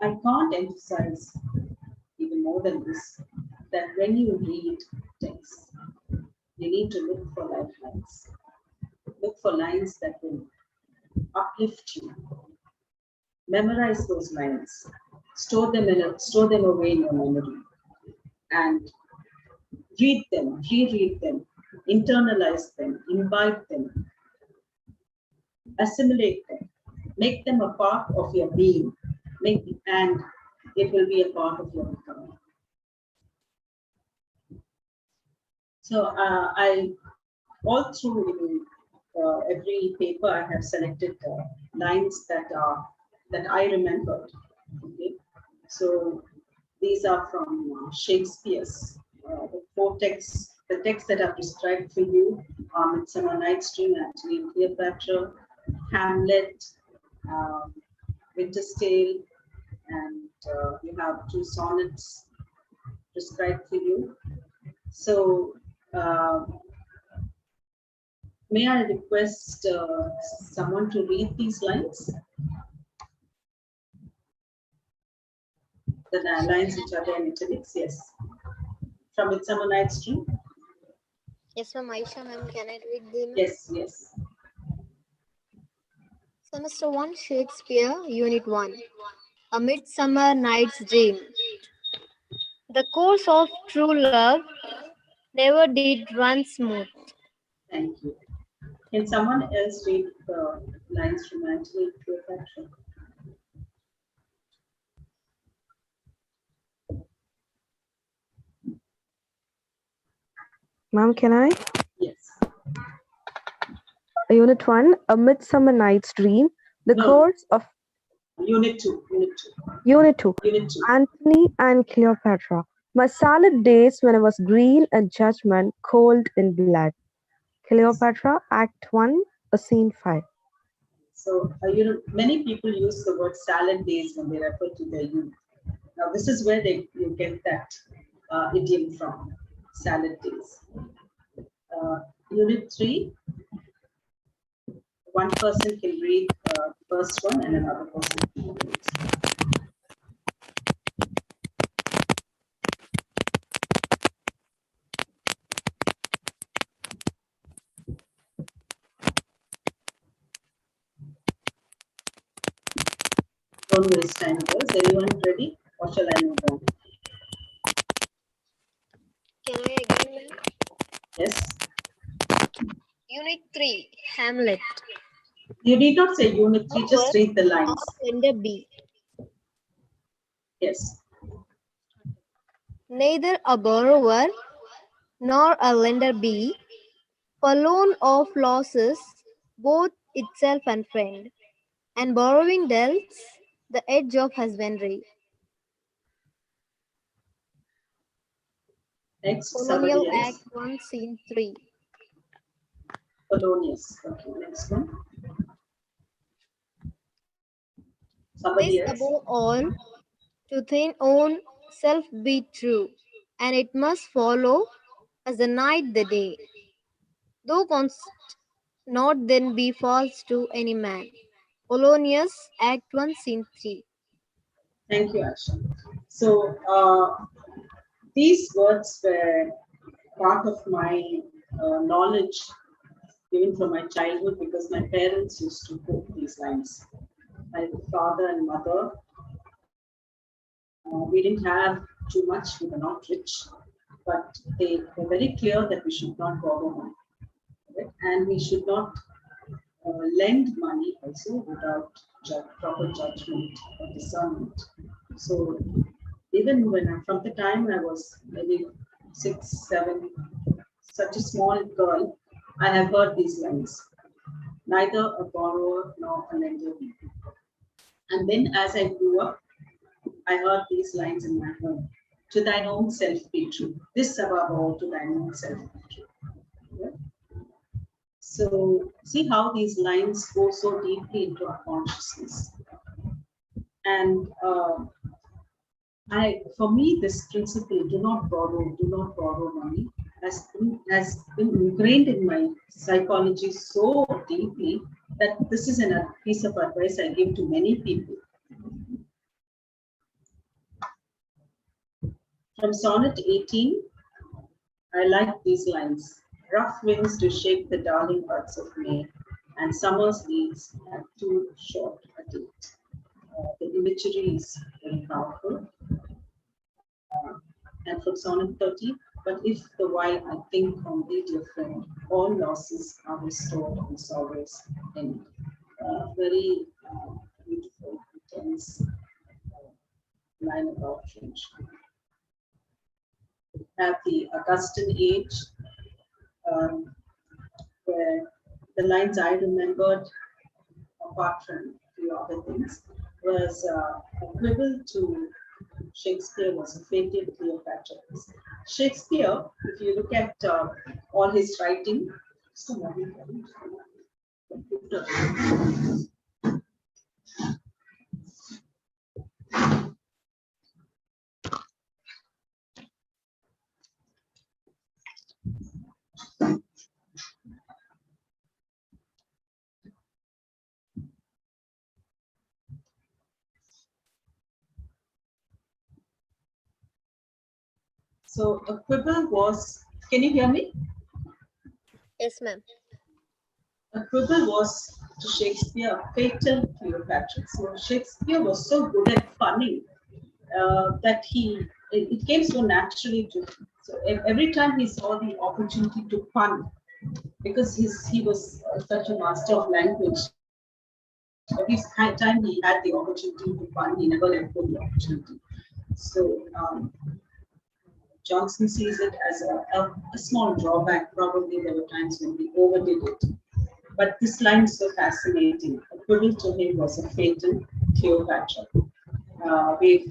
I can't emphasize even more than this, that when you read text, you need to look for lifelines. Look for lines that will uplift you. Memorize those lines. Store them away in your memory, and read them, reread them, internalize them, imbibe them, assimilate them, make them a part of your being, and it will be a part of your becoming. So I, all through every paper, I have selected lines that I remembered. Okay, so these are from Shakespeare's the texts that are prescribed for you: Midsummer Night's Dream, Antony and Cleopatra, Hamlet, Winter's Tale, and you have 2 sonnets prescribed for you. So may I request someone to read these lines? The lines which are there in italics, yes. From Midsummer Night's Dream? Yes, ma'am. Aisha, ma'am, can I read them? Yes, yes. Semester 1, Shakespeare, Unit 1. A Midsummer Night's Dream. The course of true love never did run smooth. Thank you. Can someone else read the lines from Antony and Cleopatra? Ma'am, can I? Yes. Unit 1, A Midsummer Night's Dream. The No. course of Unit 2. Unit 2. Unit 2. Antony and Cleopatra. My salad days when I was green in judgment, cold in blood. Cleopatra, Act 1, Scene 5. So, many people use the word salad days when they refer to their youth. Now, this is where you get that idiom from, salad days. Unit 3, one person can read the first one and another person can read the next one. Don't waste time, girls. Anyone ready? Or shall I move on? Can I again, ma'am? Yes. Unit 3, Hamlet. You need not say unit 3, just Borrower read the or lines. lender B. Yes. Neither a borrower nor a lender B, for loan of losses both itself and friend, and borrowing dulls the edge of husbandry. Next, Colonial somebody Act else. 1, Scene 3. Polonius. Okay, next one. This Somebody else. above all, to thine own self be true, and it must follow as the night the day. Thou canst not then be false to any man. Polonius Act 1, Scene 3. Thank you, Asha. So these words were part of my knowledge given from my childhood because my parents used to quote these lines. My father and mother, we didn't have too much, we were not rich, but they were very clear that we should not borrow money. Right? And we should not lend money also without proper judgment or discernment. So even when from the time I was maybe 6, 7, such a small girl, I have heard these lines. Neither a borrower nor a lender be. And then as I grew up, I heard these lines in my home. To thine own self be true. This above all, to thine own self be true. Yeah? So see how these lines go so deeply into our consciousness. And for me, this principle, do not borrow money, has been ingrained in my psychology so deeply that this is a piece of advice I give to many people. From Sonnet 18, I like these lines. Rough winds to shake the darling buds of May, and summer's leaves are too short a date. The imagery is very powerful. And from Sonnet 30, but if the while I think on thee, dear friend, all losses are restored and sorrows end. Very beautiful, intense line about friendship. At the Augustan age, where the lines I remembered, apart from a few other things, was a quibble to Shakespeare was a fated Cleopatra. Shakespeare, if you look at all his writing, so a quibble was, can you hear me? Yes, ma'am. A quibble was to Shakespeare a fatal Cleopatra. So Shakespeare was so good at punning that it came so naturally to him. So every time he saw the opportunity to pun, because he was such a master of language, every time he had the opportunity to pun, he never let go the opportunity. So Johnson sees it as a small drawback. Probably there were times when he overdid it. But this line is so fascinating. A quibble to him was a fatal Cleopatra. We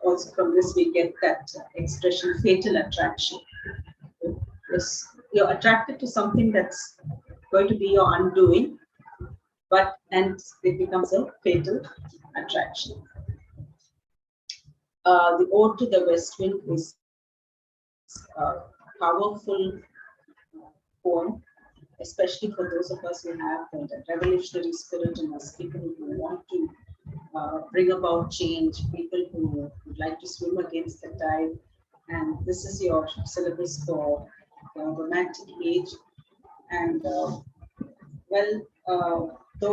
also from this we get that expression fatal attraction. Because you're attracted to something that's going to be your undoing, and it becomes a fatal attraction. The Ode to the West Wind is a powerful poem, especially for those of us who have the revolutionary spirit in us, people who want to bring about change, people who would like to swim against the tide. And this is your syllabus for the romantic age. And though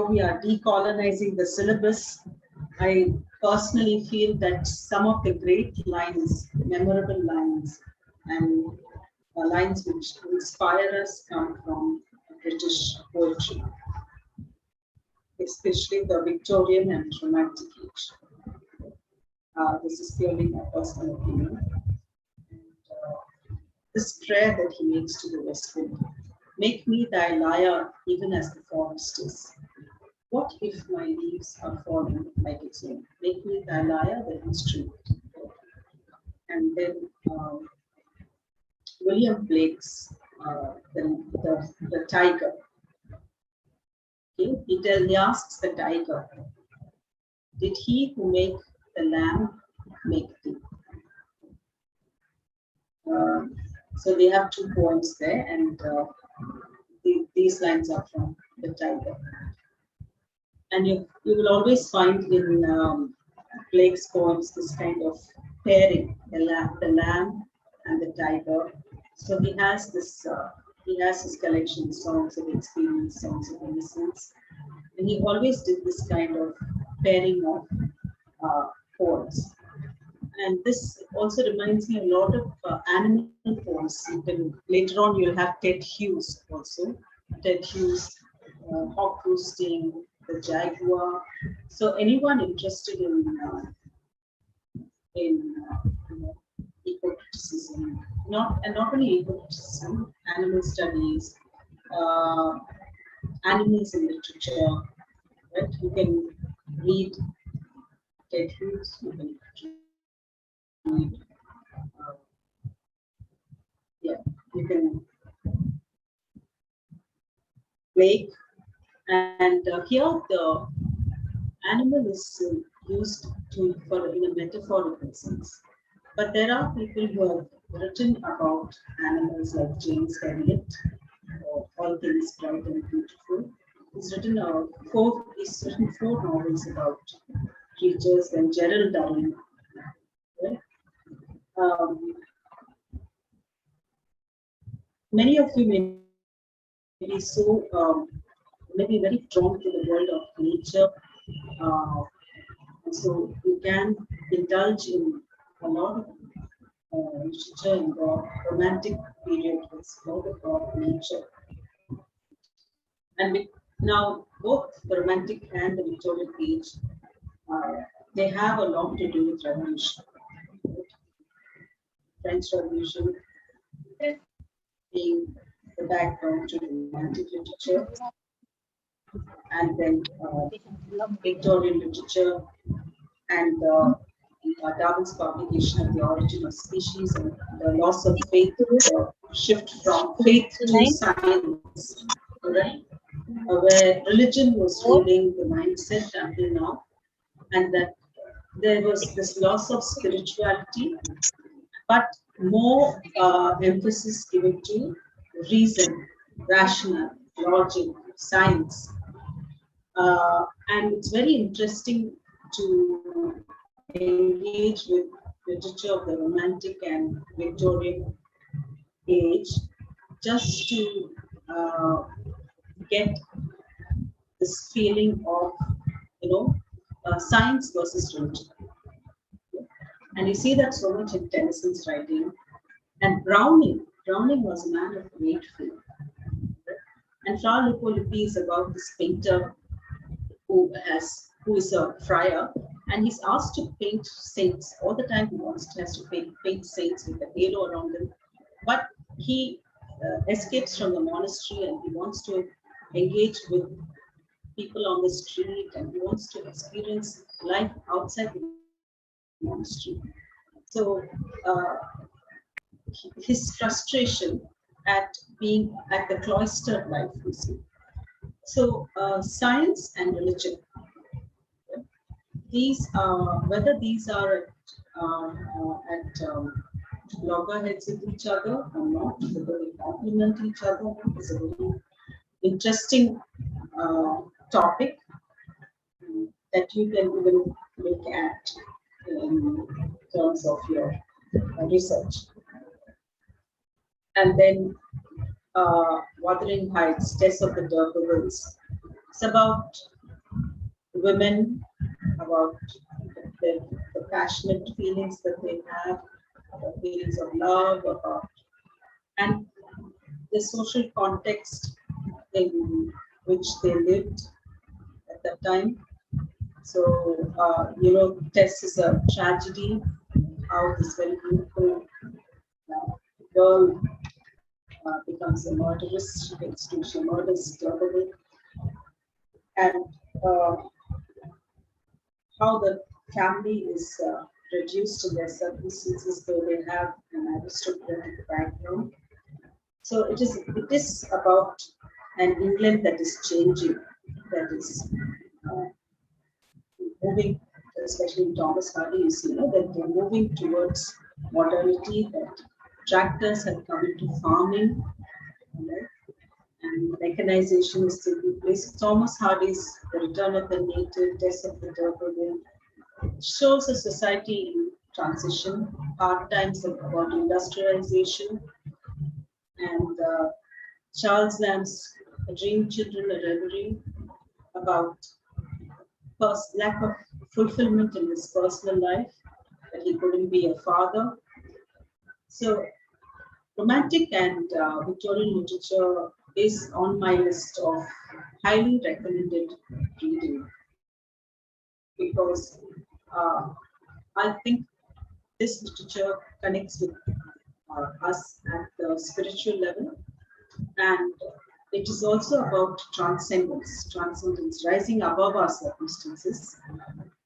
we are decolonizing the syllabus, I personally feel that some of the great lines, memorable lines, and lines which inspire us come from British poetry. especially the Victorian and Romantic age. This is purely my personal opinion. This prayer that he makes to the west wind, make me thy lyre even as the forest is. What if my leaves are falling like its own? Make me thy lyre, the instrument. And then William Blake's the tiger. Okay? He asks the tiger, did he who make the lamb make thee? So they have 2 poems there, and these lines are from the tiger. And you will always find in Blake's poems this kind of pairing, the lamb and the tiger. So he has this, he has his collection, songs of experience, songs of innocence, and he always did this kind of pairing of poems. And this also reminds me a lot of animal poems. Later on, you'll have Ted Hughes also. Ted Hughes, hawk roosting, the jaguar. So anyone interested in eco-criticism, not only eco-criticism, animal studies, animals in literature, right? You can read Ted Hughes, you can read, you can Blake, and here the animal is used for in a metaphorical sense. But there are people who have written about animals like James Eliot, All Things Bright and Beautiful. He's written 4 novels about creatures, and Gerald Darwin. Right? Many of you may be maybe very drawn to the world of nature. And so you can indulge in a lot of literature in the romantic period with a lot about nature. And now both the romantic and the Victorian age, they have a lot to do with revolution. French Revolution being the background to romantic literature, and then Victorian literature, and Darwin's publication of The Origin of Species, and the loss of faith, the shift from faith to science, right? Where religion was ruling the mindset until now, and that there was this loss of spirituality, but more emphasis given to reason, rational, logic, science. And it's very interesting to engage with literature of the Romantic and Victorian age, just to get this feeling of, science versus religion. And you see that so much in Tennyson's writing. And Browning was a man of great faith. And Fra Lippo-Lippi is about this painter who is a friar, and he's asked to paint saints all the time. He has to paint saints with a halo around them, but he escapes from the monastery, and he wants to engage with people on the street, and he wants to experience life outside the monastery. So his frustration at being at the cloistered life, you see. So science and religion, these whether these are at loggerheads with each other or not, whether they complement each other, is a very interesting topic that you can even look at in terms of your research. And then Wuthering Heights, Tess of the D'Urbervilles. It's about women, about the passionate feelings that they have, about feelings of love, and the social context in which they lived at that time. So, Tess is a tragedy, how this very beautiful girl becomes a murderess. She murders Durgavik, and uh, how the family is reduced in their circumstances, though they have an aristocratic background. So it is about an England that is changing, that is moving, especially in Thomas Hardy, you see, that they're moving towards modernity, that tractors have come into farming, right? And mechanization is taking place. Thomas Hardy's The Return of the Native, Death of the D'Urberville shows a society in transition, hard times about industrialization, and Charles Lamb's Dream Children, a Reverie, about lack of fulfillment in his personal life, that he couldn't be a father. So, romantic and Victorian literature is on my list of highly recommended reading, because I think this literature connects with us at the spiritual level, and it is also about transcendence, rising above our circumstances,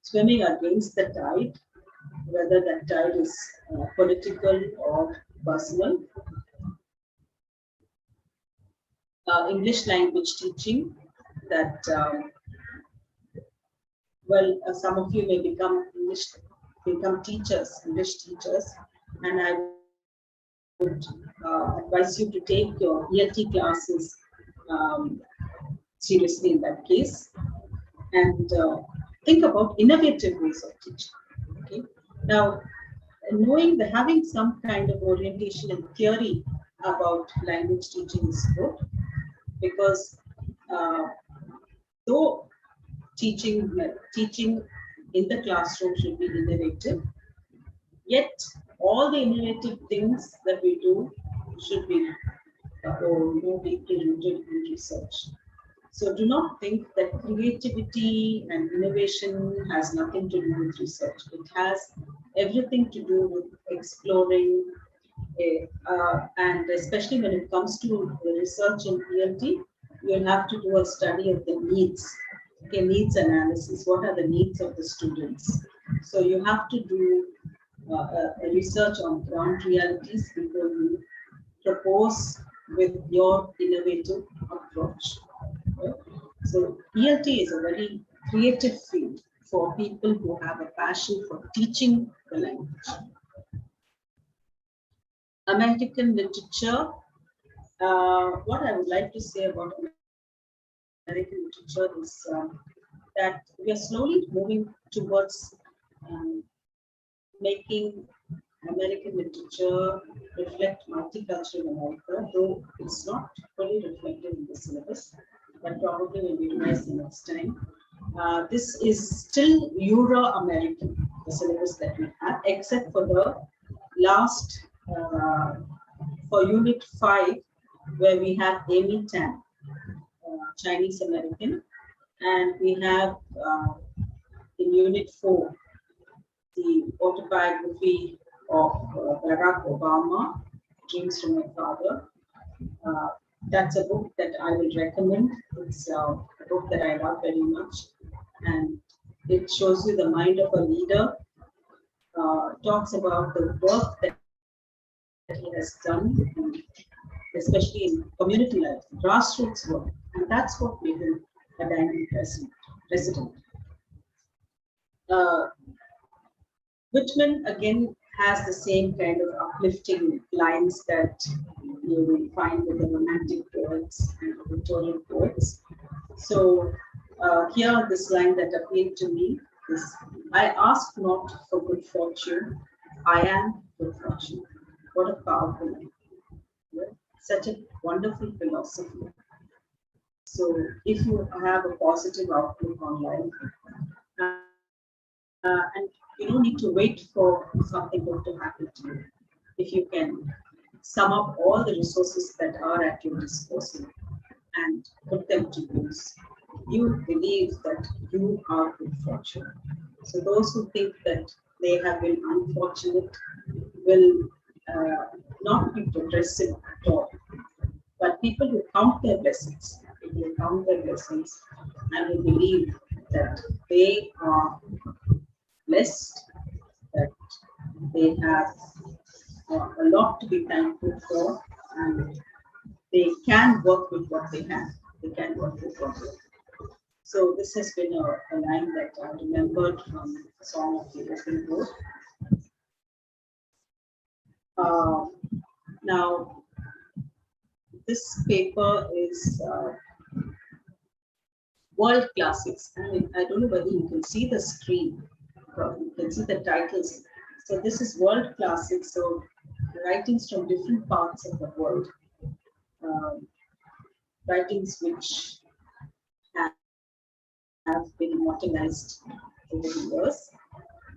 swimming against the tide, whether that tide is political or personal. English language teaching, that some of you may become English teachers, and I would advise you to take your ELT classes seriously in that case, and think about innovative ways of teaching. Okay, now having some kind of orientation and theory about language teaching is good, because though teaching in the classroom should be innovative, yet all the innovative things that we do should be deeply rooted in research. So do not think that creativity and innovation has nothing to do with research. It has everything to do with exploring, and especially when it comes to the research in ELT, you'll have to do a study of the needs. Okay, needs analysis. What are the needs of the students? So you have to do a research on ground realities before you propose with your innovative approach. Okay? So ELT is a very creative field for people who have a passion for teaching the language. American literature. What I would like to say about American literature is that we are slowly moving towards making American literature reflect multicultural America, though it's not fully reflected in the syllabus, but probably will be revised the next time. This is still Euro-American, the syllabus that we have, except for the last, for Unit 5, where we have Amy Tan, Chinese American, and we have in Unit 4, the autobiography of Barack Obama, Dreams from My Father. That's a book that I will recommend. It's a book that I love very much, and it shows you the mind of a leader, talks about the work that he has done, especially in community life, grassroots work, and that's what made him a dynamic president. Whitman again has the same kind of uplifting lines that you will find with the romantic poets and Victorian poets. So here, this line that appealed to me is, "I ask not for good fortune, I am good fortune." What a powerful line. Such a wonderful philosophy. So if you have a positive outlook on life, and you don't need to wait for something good to happen to you, if you can sum up all the resources that are at your disposal and put them to use, you believe that you are good fortune. So those who think that they have been unfortunate will not be progressive at all. But people who count their blessings, people who count their blessings and who believe that they are blessed, that they have a lot to be thankful for, and they can work with what they have. They can work with what they have. So this has been a line that I remembered from the Song of the Open Road. Now, this paper is World Classics. I don't know whether you can see the screen, you can see the titles. So this is World Classics, so writings from different parts of the world. Writings which have been immortalized over the years.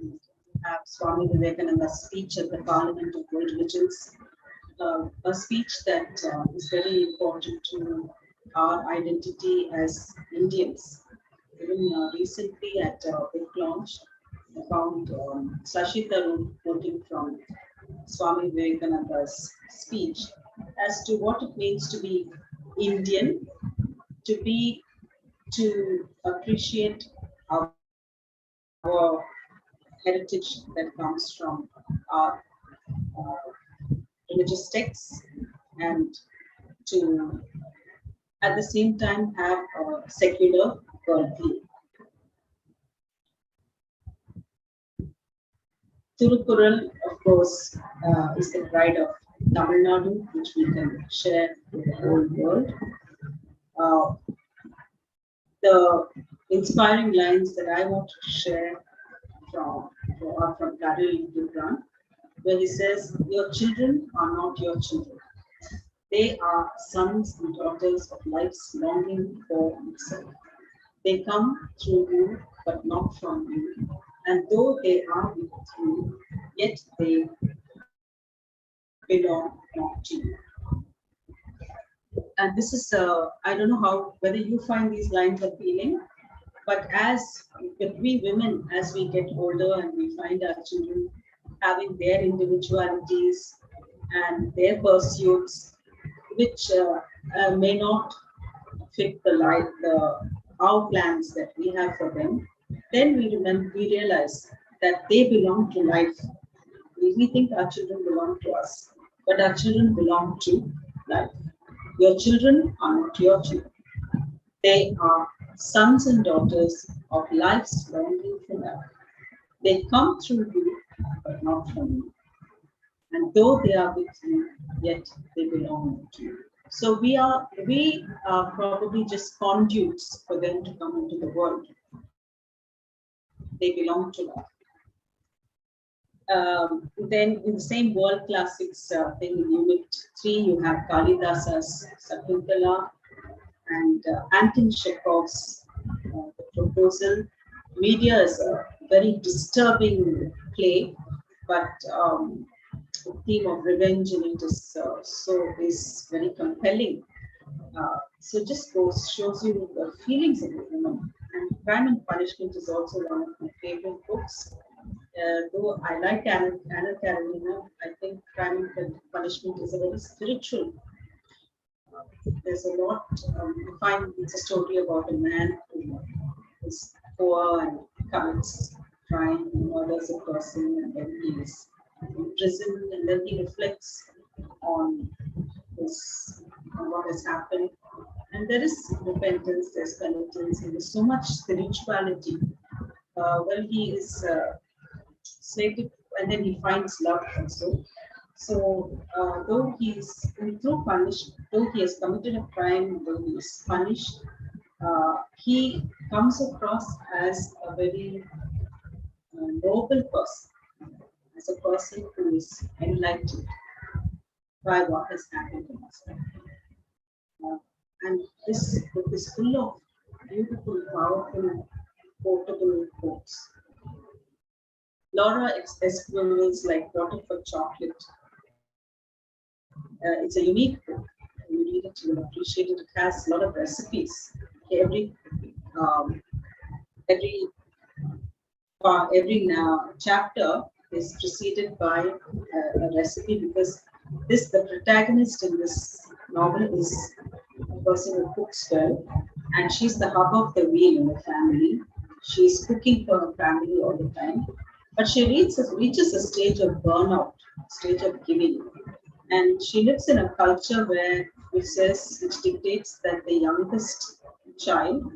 We have Swami Vivekananda's speech at the Parliament of World Religions, a speech that is very important to our identity as Indians. Even recently at book launch, I found Sashita quoting from Swami Vivekananda's speech as to what it means to be Indian, to appreciate our heritage that comes from our religious texts, and to at the same time have a secular worldview. Tirukural, of course, is the pride of Tamil Nadu, which we can share with the whole world. The inspiring lines that I want to share are from Khalil Gibran, where he says, "Your children are not your children. They are sons and daughters of life's longing for itself. They come through you, but not from you. And though they are with you, yet they belong not to you." And this is, I don't know whether you find these lines appealing, but we women, as we get older and we find our children having their individualities and their pursuits, which may not fit our plans that we have for them, then we realize that they belong to life. We think our children belong to us, but our children belong to life. Your children are not your children. They are sons and daughters of life's longing for life. They come through you, but not from you. And though they are with you, yet they belong to you. So we are probably just conduits for them to come into the world. They belong to life. Then in the same World Classics thing, in Unit 3, you have Kalidasa's Sakuntala and Anton Chekhov's The Proposal. Media is a very disturbing play, but the theme of revenge in it is very compelling. So just shows you the feelings of a woman. And Crime and Punishment is also one of my favorite books. Though I like Anna Karenina, I think Crime and Punishment is a very spiritual. There's a lot. You find it's a story about a man who is poor and commits crime and murders a person, and then he is imprisoned, and then he reflects on what has happened. And there is repentance, there's penitence, and there's so much spirituality. He is slated, and then he finds love also. So, though he has committed a crime, though he is punished, he comes across as a very noble person, as a person who is enlightened by what has happened in his life. And this book is full of beautiful, powerful, quotable quotes. Laura Esquivel's like Water for Chocolate. It's a unique book. You read it, you'll appreciate it. It has a lot of recipes. Every um, every chapter is preceded by a recipe, because the protagonist in this novel is a person who cooks well, and she's the hub of the wheel in the family. She's cooking for her family all the time, but she reaches a stage of burnout, stage of giving, and she lives in a culture which dictates that the youngest child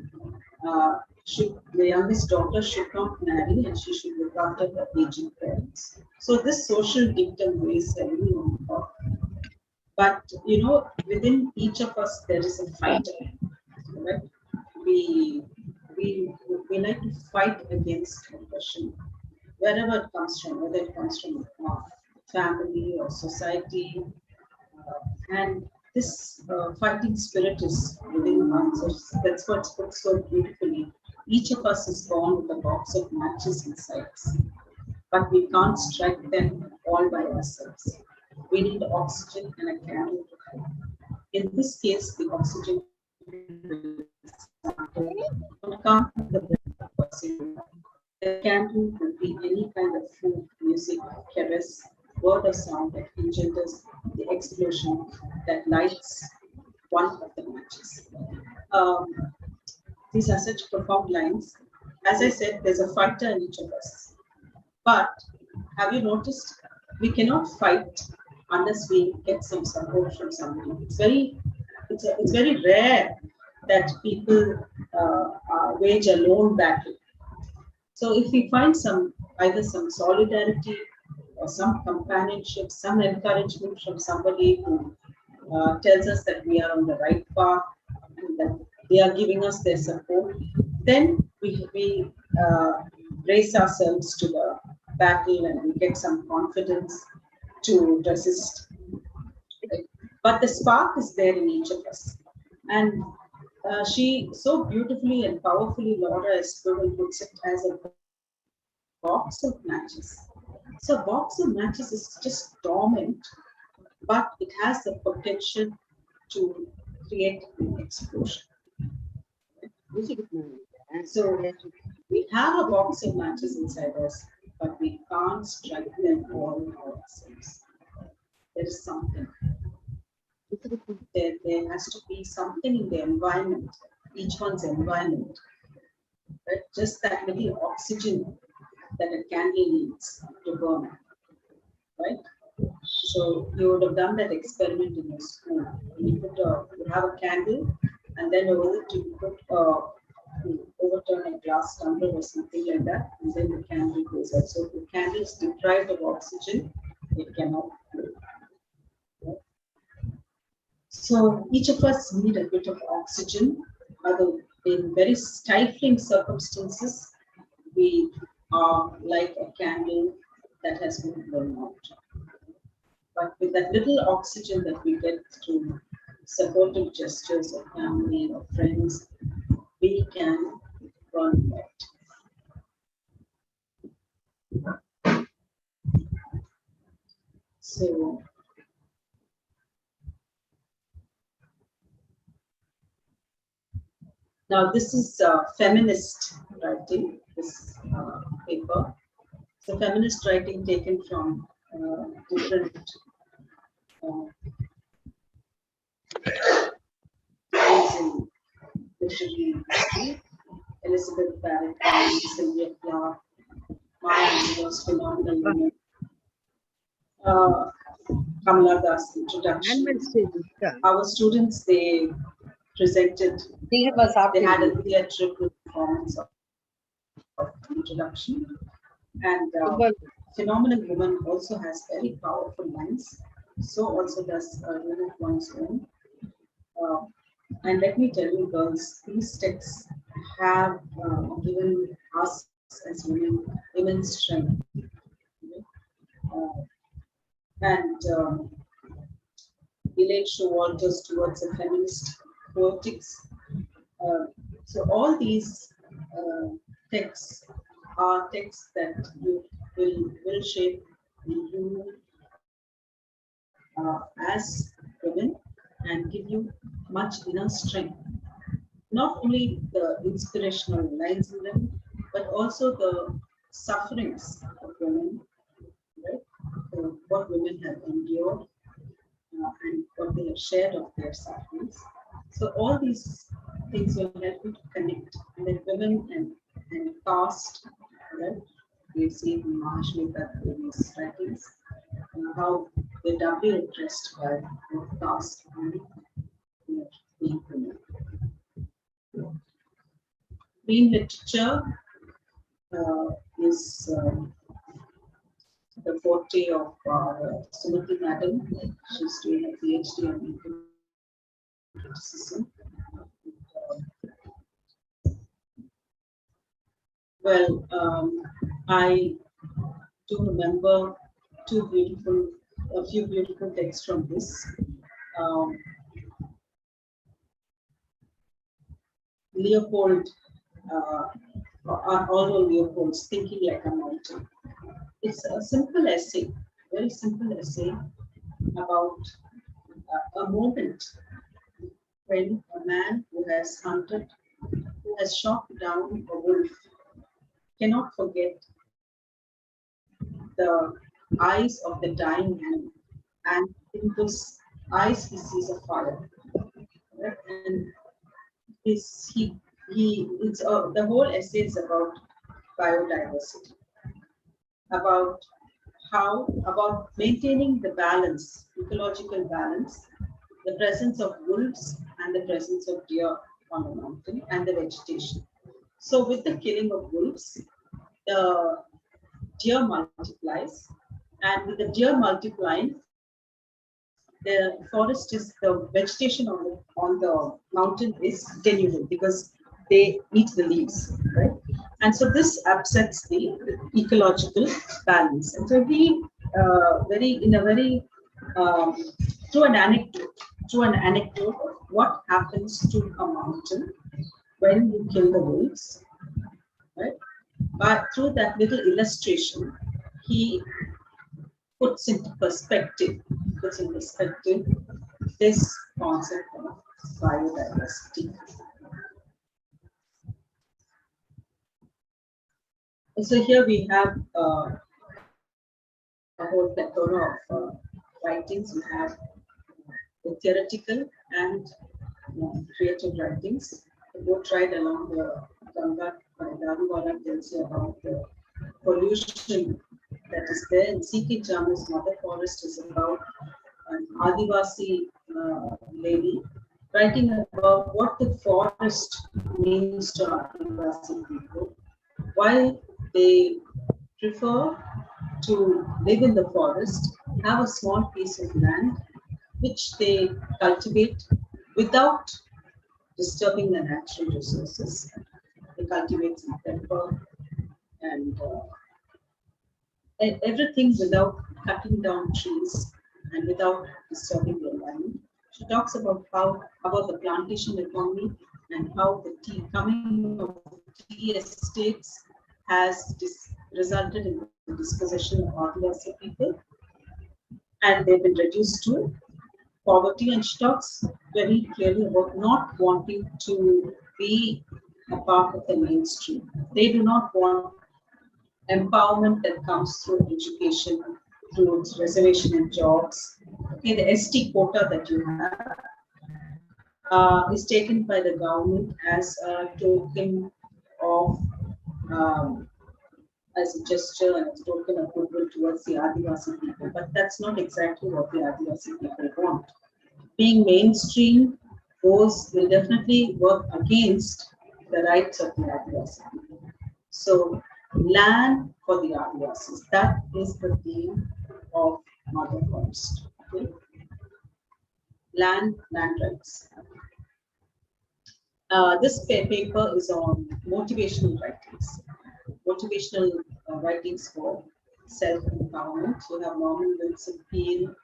the youngest daughter should not marry, and she should look after her aging parents. So this social dictum weighs heavily on her. But within each of us there is a fighter. Right? We we like to fight against oppression, wherever it comes from, whether it comes from family or society, and this fighting spirit is within us. So that's what's put so beautifully. Each of us is born with a box of matches inside us, but we can't strike them all by ourselves. We need oxygen and a candle to help. In this case, the oxygen will come from the breath of person. The candle could be any kind of food, music, caress, word or sound that engenders the explosion that lights one of the matches. Um, these are such profound lines. As I said, there's a fighter in each of us. But have you noticed we cannot fight unless we get some support from somebody? It's very rare that people wage a lone battle. So if we find either some solidarity or some companionship, some encouragement from somebody who tells us that we are on the right path and that they are giving us their support, then we brace ourselves to the battle and we get some confidence to resist. But the spark is there in each of us. And she so beautifully and powerfully, Laura Escobar puts it as a box of matches. So a box of matches is just dormant, but it has the potential to create an explosion. So we have a box of matches inside us, but we can't strike them all ourselves. There is something. There has to be something in the environment, each one's environment, right? Just that little oxygen that a candle needs to burn, right? So you would have done that experiment in your school. You have a candle, and then over it you overturn a glass tumbler or something like that, and then the candle goes out. So if the candle is deprived of oxygen, it cannot glow. So each of us need a bit of oxygen, although in very stifling circumstances, we are like a candle that has been blown out. But with that little oxygen that we get through supportive gestures of family or friends, we can burn light. So now this is feminist writing, this paper. So feminist writing taken from different in literary history. Elizabeth Barrett, Sylvia Clark, Maya Angelou's Phenomenal Women, Kamala Das introduction. Our students, they presented, they had a theatrical performance of introduction. And Phenomenal Woman also has very powerful lines. So also does Women of One's Own. And let me tell you, girls, these texts have given us as women immense strength. And Elaine Showalter's towards a feminist poetics. So all these texts are texts that will shape you as women and give you much inner strength. not only the inspirational lines in them, but also the sufferings of women, right? What women have endured and what they have shared of their sufferings. So all these things will help you to connect. And then women and caste, right? We see in Mahashweta Devi's writings how they're doubly impressed by both caste and being women. Green literature is the forte of Sumati Madam. She's doing a PhD on criticism. Well, I do remember a few beautiful texts from this. Leopold, although Leopold's Thinking Like a Mountain. It's a simple essay, very simple essay about a moment when a man who has hunted, who has shot down a wolf, cannot forget the eyes of the dying man, and in those eyes he sees a fire. Right? And it's the whole essay is about biodiversity, about about maintaining the balance, ecological balance, the presence of wolves and the presence of deer on the mountain and the vegetation. So with the killing of wolves, the deer multiplies, and with the deer multiplying, the forest is the vegetation on the mountain is denuded because they eat the leaves, right? And so this upsets the ecological balance. And so he through an anecdote of what happens to a mountain when you kill the wolves, right? But through that little illustration, he puts into perspective this concept of biodiversity. And so here we have a whole plethora of writings. We have the theoretical and creative writings. The boat ride along the Ganga by Daruwala tells you about the pollution that is there. And C.K. Jama's Mother Forest is about an Adivasi lady writing about what the forest means to Adivasi people, why they prefer to live in the forest, have a small piece of land which they cultivate without disturbing the natural resources. They cultivate some pepper and everything without cutting down trees and without disturbing the environment. She talks about the plantation economy and how the coming of tea estates has resulted in the dispossession of Adivasi people, and they've been reduced to poverty. And she talks very clearly about not wanting to be a part of the mainstream. They do not want empowerment that comes through education, through reservation and jobs. Okay, the ST quota that you have is taken by the government as a token of, as a gesture and a token of goodwill towards the Adivasi people. But that's not exactly what the Adivasi people want. Being mainstream will definitely work against the rights of the Adivasi people. So land for the Adivasis, that is the theme of Mother Forest. Okay? Land rights. This paper is on motivational writings for self-empowerment. You have Norman Wilson Peel,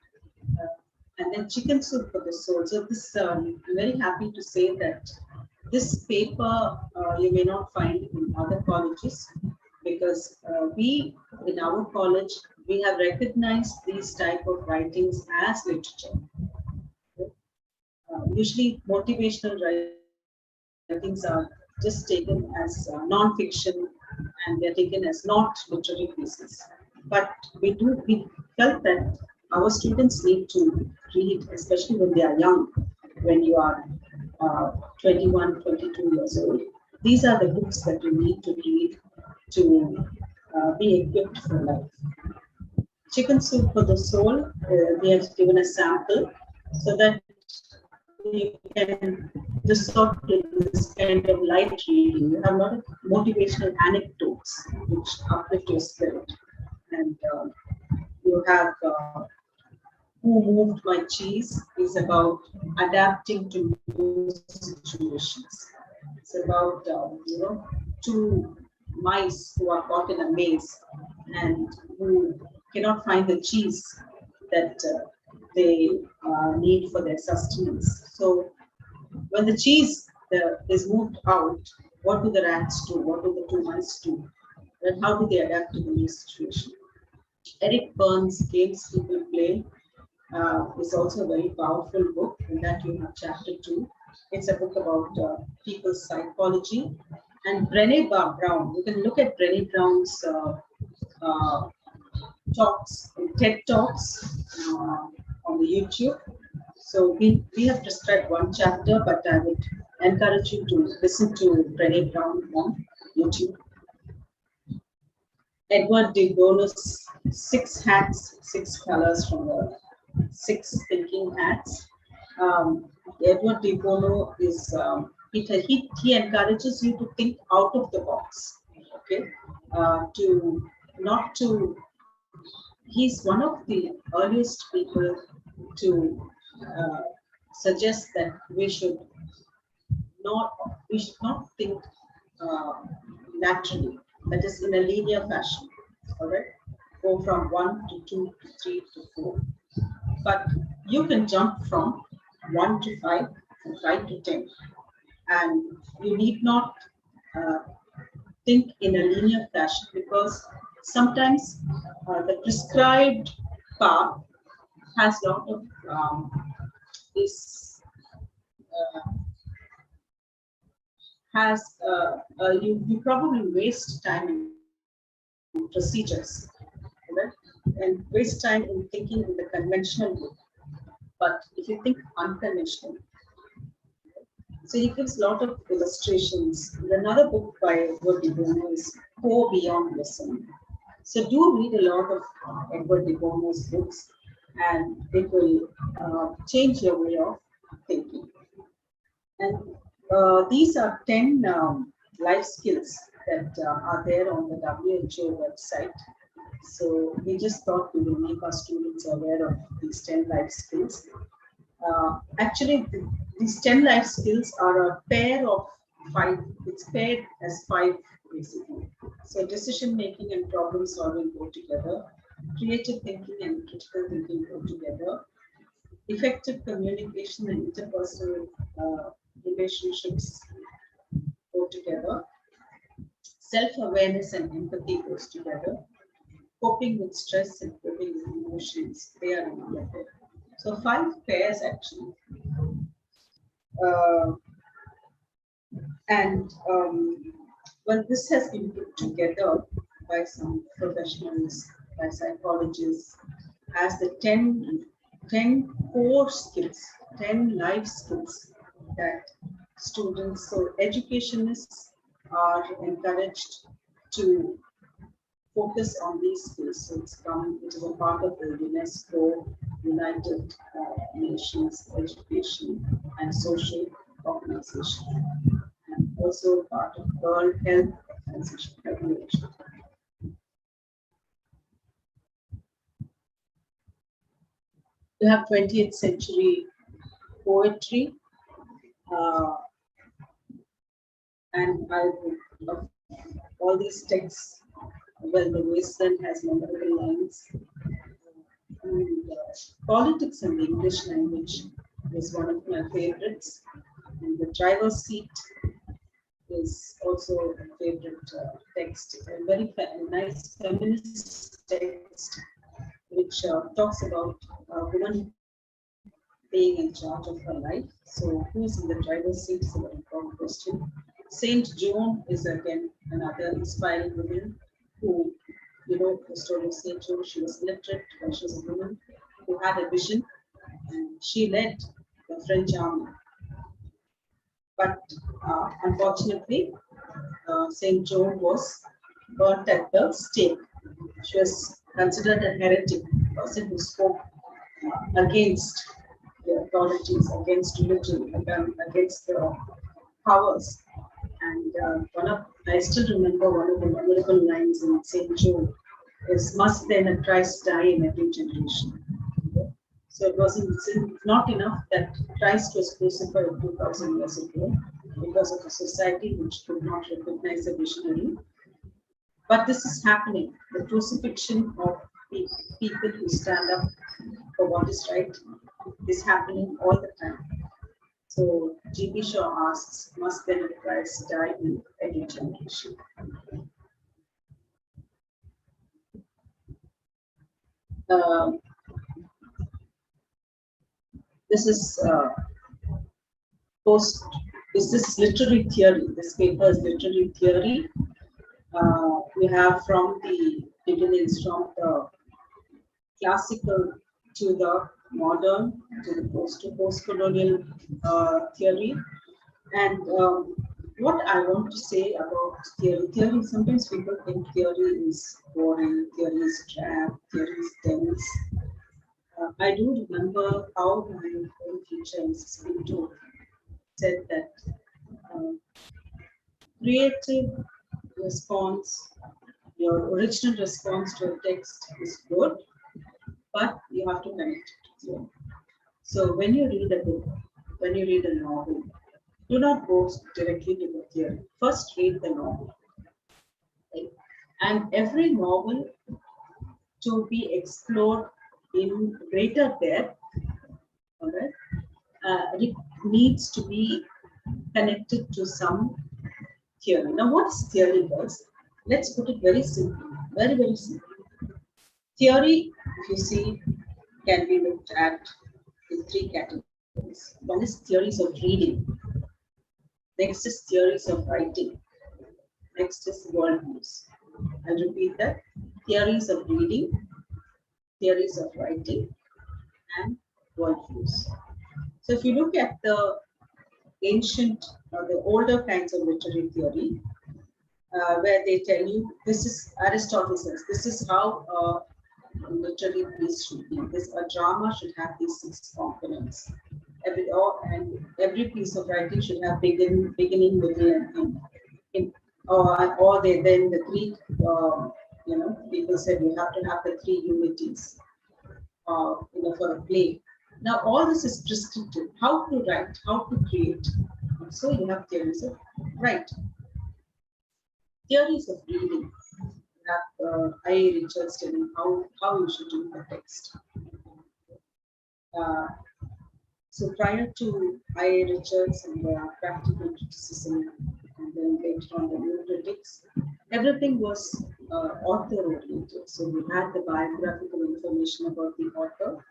and then Chicken Soup for the Soul. So this, I'm very happy to say that this paper you may not find in other colleges, because we, in our college, we have recognized these type of writings as literature. Usually motivational writings are just taken as non-fiction and they're taken as not literary pieces. But we felt that our students need to read, especially when they are young, when you are 21, 22 years old. These are the books that you need to read to be equipped for life. Chicken Soup for the Soul, we have given a sample so that you can resort to this kind of light reading. You have a lot of motivational anecdotes which uplift your spirit. And you have Who Moved My Cheese is about adapting to new situations. It's about, two mice who are caught in a maze and who cannot find the cheese that they need for their sustenance. So when the cheese is moved out, what do the rats do? What do the two mice do? And how do they adapt to the new situation? Eric Burns' Games People Play is also a very powerful book. In that you have chapter 2. It's a book about people's psychology. And Brené Brown, you can look at Brené Brown's talks, TED Talks on the YouTube. So we have prescribed one chapter, but I would encourage you to listen to Brené Brown on YouTube. Edward de Bono's 6 Hats, 6 Colors from the 6 Thinking Hats. Edward de Bono is, he encourages you to think out of the box, okay? He's one of the earliest people to suggest that we should not think laterally, that is in a linear fashion, all right? Go from 1 to 2 to 3 to 4. But you can jump from 1 to 5, from 5 to 10. And you need not think in a linear fashion because sometimes the prescribed path has a lot of you probably waste time in procedures, right? And waste time in thinking in the conventional way. But if you think unconventional, so he gives a lot of illustrations. Another book by Edward de Bono is Go Beyond Listening. So do read a lot of Edward de Bono's books, and it will change your way of thinking. And these are 10 life skills that are there on the WHO website. So we just thought we will make our students aware of these 10 life skills. Actually, these 10 life skills are a pair of 5. It's paired as 5 basically. So decision making and problem solving go together. Creative thinking and critical thinking go together. Effective communication and interpersonal relationships go together. Self-awareness and empathy goes together. Coping with stress and coping with emotions, they are together. So 5 pairs actually. Well, this has been put together by some professionals, by psychologists, as the 10 core skills, 10 life skills that students, so educationists are encouraged to focus on these skills. So it is a part of the UNESCO United Nations Education and Social Organization, and also part of World Health Organization. You have 20th century poetry, and I would love all these texts. Well, the Wasteland has memorable lines. And politics in the English language is one of my favorites. And the driver's seat is also a favorite text. A very nice feminist text which talks about women being in charge of her life. So who is in the driver's seat is a very important question. Saint Joan is again another inspiring woman who, you know, the story of Saint Joan, she was literate, but she was a woman who had a vision, and she led the French army. But unfortunately, Saint Joan was burnt at the stake. She was considered a heretic, a person who spoke against the authorities, against religion, against the powers. And I still remember one of the memorable lines in Saint Joan is, "Must then a Christ die in every generation?" So it wasn't, it's not enough that Christ was crucified 2000 years ago because of a society which could not recognize a visionary. But this is happening. The crucifixion of people who stand up for what is right is happening all the time. So G.B. Shaw asks, must then a Christ die in every generation? This is this is literary theory. This paper is literary theory. We have from the beginnings, from the classical to the modern, to the post-colonial theory. And what I want to say about theory, sometimes people think theory is boring, theory is drab, theory is dense. I do remember how my own teacher in Mrs. said that creative response, your original response to a text is good, but you have to connect it to it. So when you read a book, when you read a novel, do not go directly to the theory. First read the novel. Right? And every novel to be explored in greater depth, all right, it needs to be connected to some theory. Now, what is theory, guys? Let's put it very simple, very, very simple. Theory, if you see, can be looked at in three categories. One is theories of reading. Next is theories of writing. Next is worldviews. I'll repeat that. Theories of reading, theories of writing, and worldviews. So if you look at the ancient or the older kinds of literary theory, where they tell you, this is Aristotle says, this is how a literary piece should be. A drama should have these 6 components. Every piece of writing should have beginning, middle, and end. Or then the Greek, people said you have to have the 3 unities, for a play. Now all this is prescriptive. How to write, how to create. So you have theories of writing, theories of reading. You have I. Richards telling how you should do the text. So prior to I. Richards and the practical criticism, and then later on the new critics, everything was author-oriented. So we had the biographical information about the author,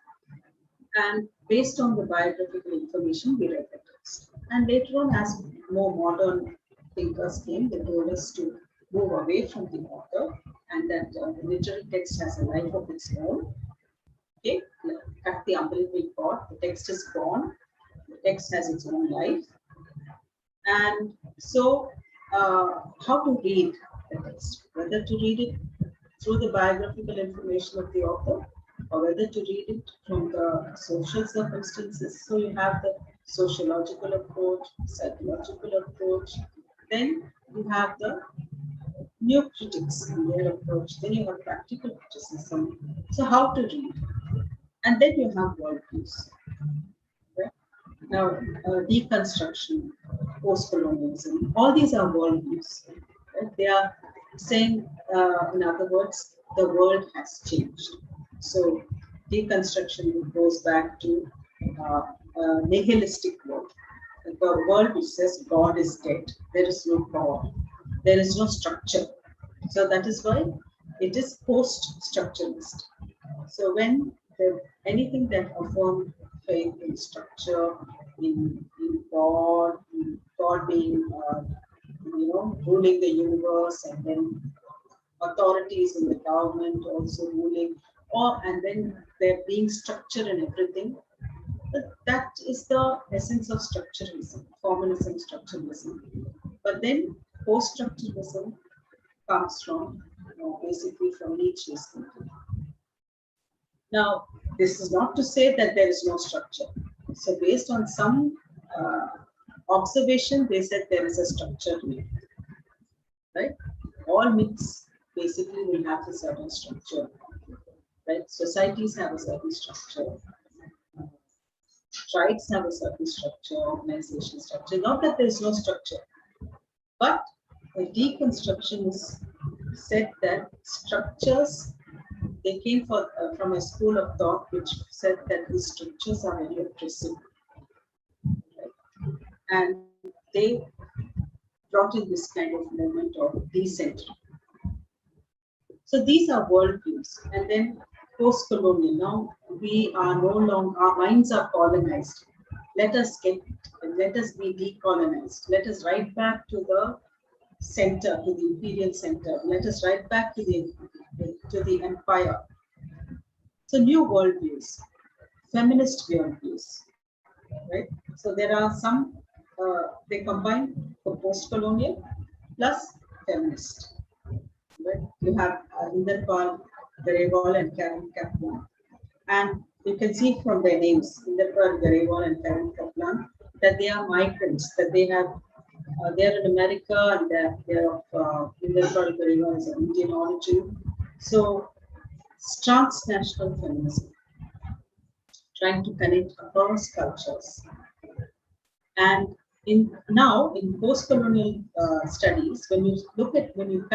and based on the biographical information, we read the text. And later on, as more modern thinkers came, they told us to move away from the author, and that the literary text has a life of its own. Okay, cut the umbilical cord, the text is gone, the text has its own life. And so, how to read the text, whether to read it through the biographical information of the author, or whether to read it from the social circumstances. So you have the sociological approach, psychological approach, then you have the new critics in their approach, then you have practical criticism. So how to read? And then you have worldviews. Okay? Now, deconstruction, postcolonialism, all these are worldviews. Right? They are saying, in other words, the world has changed. So deconstruction goes back to a nihilistic world. The world which says God is dead. There is no God. There is no structure. So that is why it is post-structuralist. So when anything that affirmed faith in structure, in God being, ruling the universe, and then authorities in the government also ruling, and then there being structure in everything. But that is the essence of structuralism, formalism, structuralism. But then post-structuralism comes from, basically from Nietzsche's thinking. Now, this is not to say that there is no structure. So based on some observation, they said there is a structure to it, right? All myths basically will have a certain structure, right? Societies have a certain structure. Tribes have a certain structure, organization structure. Not that there is no structure, but the deconstruction is said that structures, they came from a school of thought which said that these structures are very oppressive. Right? And they brought in this kind of movement of decentering. So these are worldviews. And then post-colonial, now we are no longer, our minds are colonized. Let us be decolonized. Let us write back to the center, to the imperial center. Let us write back to the empire. So new worldviews, feminist worldviews, right? So there are some, they combine the post-colonial plus feminist. Right? You have Inderpal, Grewal, and Karen Kaplan. And you can see from their names, Inderpal, Grewal, and Karen Kaplan, that they are migrants, that they have, they're in America, and they're of Inderpal, Grewal is of Indian origin. So transnational feminism, trying to connect across cultures. And now in post-colonial studies, when you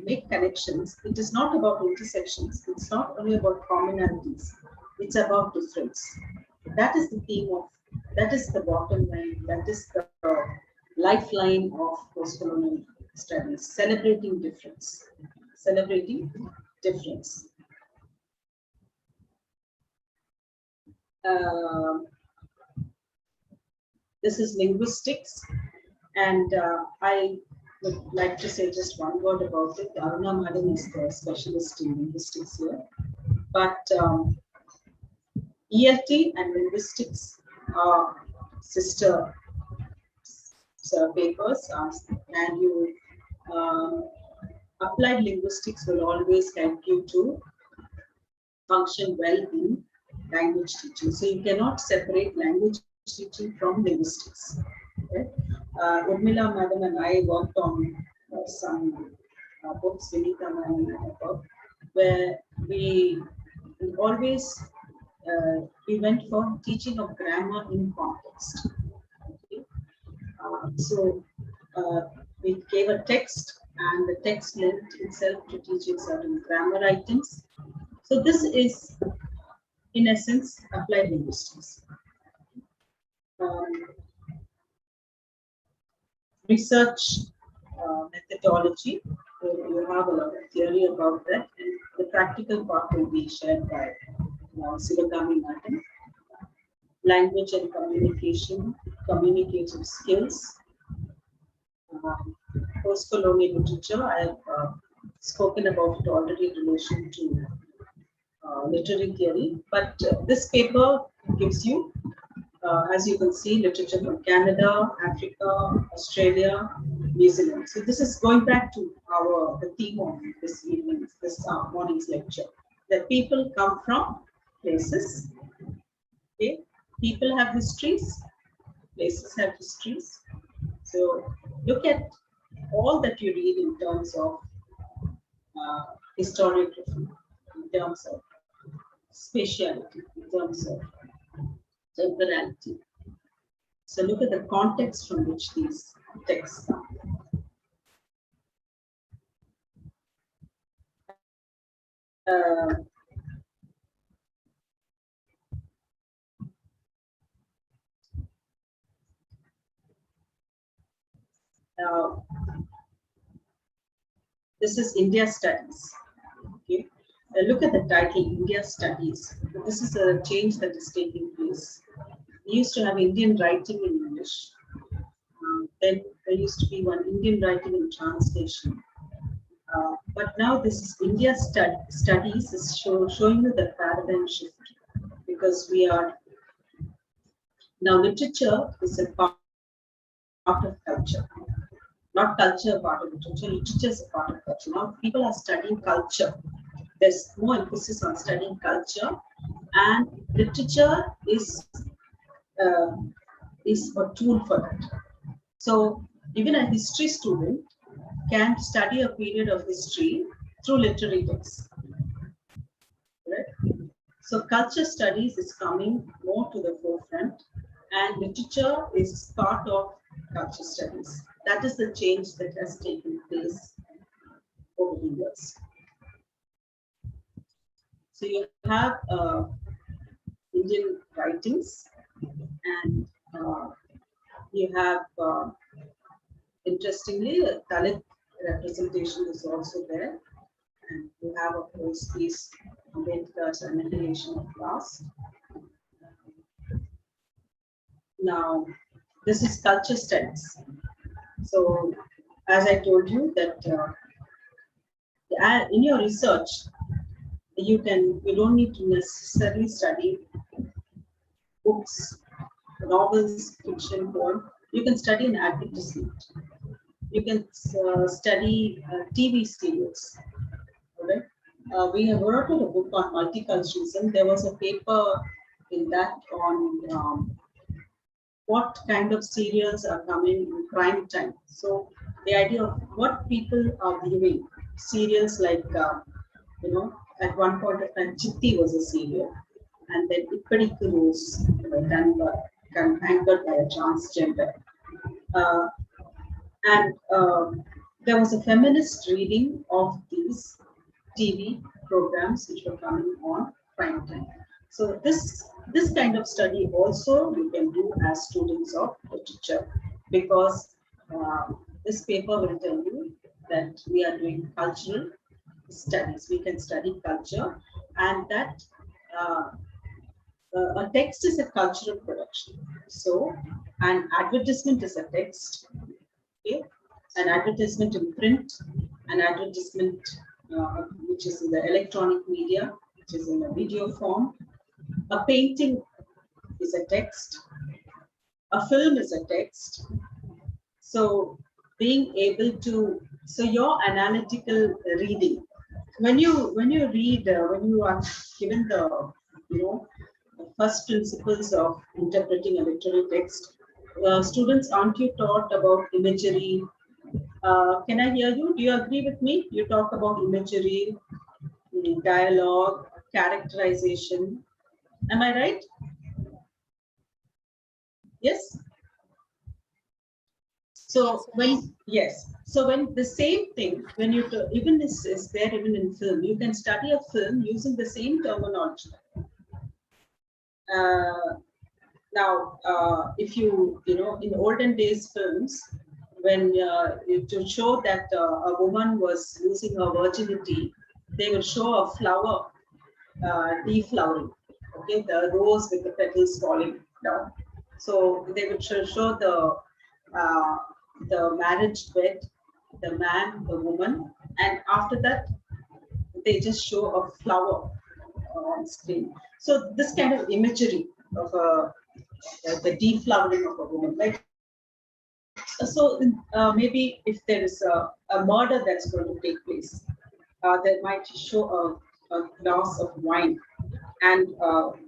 make connections, it is not about intersections. It's not only about commonalities. It's about difference. That is the theme of. That is the bottom line. That is the lifeline of post-colonial studies. Celebrating difference. Celebrating difference. This is linguistics, and I would like to say just one word about it. Aruna Madam is the specialist in linguistics here, but ELT and linguistics are sister papers, and you applied linguistics will always help you to function well in language teaching. So you cannot separate language teaching from linguistics. Right? Urmila Madam and I worked on some books, Vinita Madam and I worked, where we always we went for teaching of grammar in context. Okay? So we gave a text, and the text lent itself to teaching certain grammar items. So this is, in essence, applied linguistics. Research methodology, you have a lot of theory about that, and the practical part will be shared by Sivagami Madam. Language and communication, communicative skills, post-colonial literature. I have spoken about it already in relation to literary theory, but this paper gives you, as you can see, literature from Canada, Africa, Australia, New Zealand. So this is going back to the theme of this morning's lecture, that people come from places. Okay, people have histories, places have histories. So look at all that you read in terms of historiography, in terms of spatiality, in terms of temporality. So look at the context from which these texts come. Now, this is India studies. Okay, look at the title, India Studies. This is a change that is taking place. We used to have Indian writing in English. Then there used to be one Indian writing in translation. But now this is India Studies is showing you the paradigm shift, because we are now literature is a part of culture. Not culture a part of literature, literature is a part of culture. Now people are studying culture. There's more emphasis on studying culture, and literature uh, is a tool for that. So even a history student can study a period of history through literary texts. Right? So culture studies is coming more to the forefront, and literature is part of culture studies. That is the change that has taken place over the years. So you have Indian writings, and you have, interestingly, Dalit representation is also there. And you have, of course, these Ambedkar's annihilation of caste. Now, this is culture studies. So, as I told you that in your research, you don't need to necessarily study books, novels, fiction, poem. You can study an advertisement. You can study TV serials. Right? We have wrote a book on multiculturalism. There was a paper in that on what kind of serials are coming in prime time. So the idea of what people are viewing, serials like, at one point of time, Chitti was a serial, and then Ippadiku was anchored by a transgender. And there was a feminist reading of these TV programs which were coming on prime time. So this kind of study also you can do as students of literature, because this paper will tell you that we are doing cultural studies. We can study culture, and that a text is a cultural production. So an advertisement is a text. Okay, an advertisement in print, an advertisement which is in the electronic media, which is in a video form. A painting is a text. A film is a text. So being able to, so your analytical reading, when you read, when you are given the, the first principles of interpreting a literary text, students, aren't you taught about imagery? Can I hear you? Do you agree with me? You talk about imagery, dialogue, characterization. Am I right? Yes. So when the same thing, when you even this is there even in film, you can study a film using the same terminology. Now, if you in olden days films, when to show that a woman was losing her virginity, they would show a flower deflowering. Okay, the rose with the petals falling down. So they would show the marriage bed, the man, the woman, and after that they just show a flower on screen. So this kind of imagery of the deflowering of a woman, like so. Maybe if there is a murder that's going to take place, they might show a glass of wine, and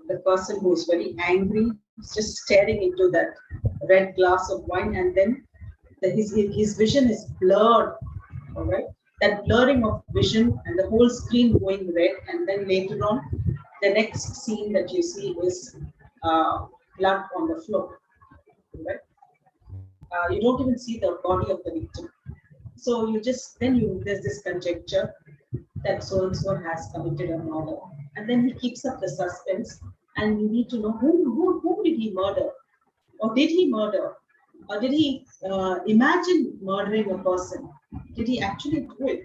the person who's very angry is just staring into that red glass of wine, and then his vision is blurred. All right, that blurring of vision and the whole screen going red, and then later on, the next scene that you see is blood on the floor. Right? You don't even see the body of the victim. So you just there's this conjecture that so and so has committed a murder, and then he keeps up the suspense, and you need to know who did he murder, or did he murder, or did he imagine murdering a person? Did he actually do it?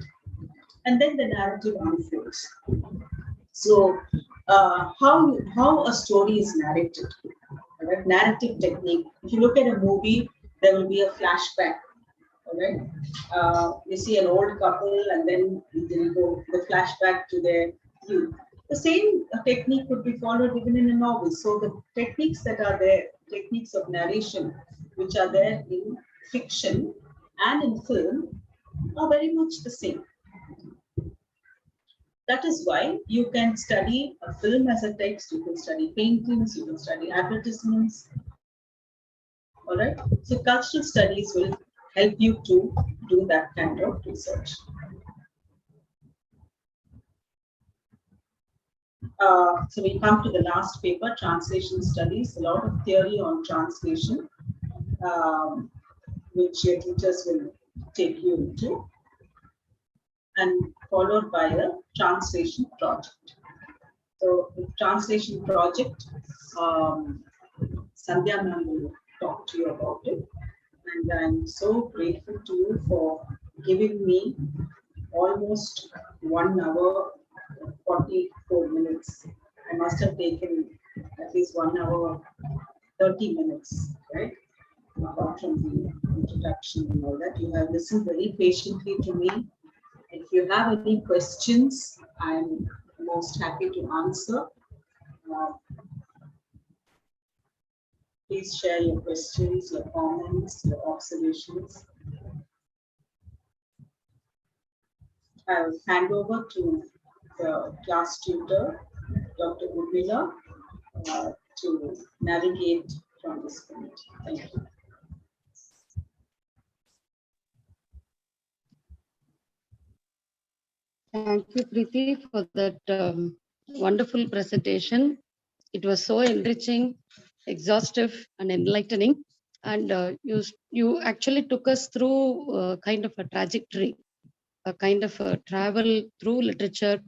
and then the narrative unfolds. So, how a story is narrated, right? Narrative technique. If you look at a movie, there will be a flashback. All right, you see an old couple, and then they go the flashback to their youth. The same technique could be followed even in a novel. So the techniques that are there, techniques of narration, which are there in fiction and in film, are very much the same. That is why you can study a film as a text, you can study paintings, you can study advertisements. All right. So cultural studies will help you to do that kind of research. So we come to the last paper, translation studies, a lot of theory on translation, which your teachers will take you into, and followed by a translation project. So the translation project, Sandhya ma'am will talk to you about it. And I'm so grateful to you for giving me almost 1 hour, 44 minutes. I must have taken at least 1 hour, 30 minutes, right? Apart from the introduction and all that, you have listened very patiently to me. If you have any questions, I'm most happy to answer. Please share your questions, your comments, your observations. I'll hand over to the class tutor, Dr. Urmila, to navigate from this point. Thank you. Thank you, Preethi, for that wonderful presentation. It was so enriching, exhaustive, and enlightening. And you actually took us through kind of a trajectory, a kind of a travel through literature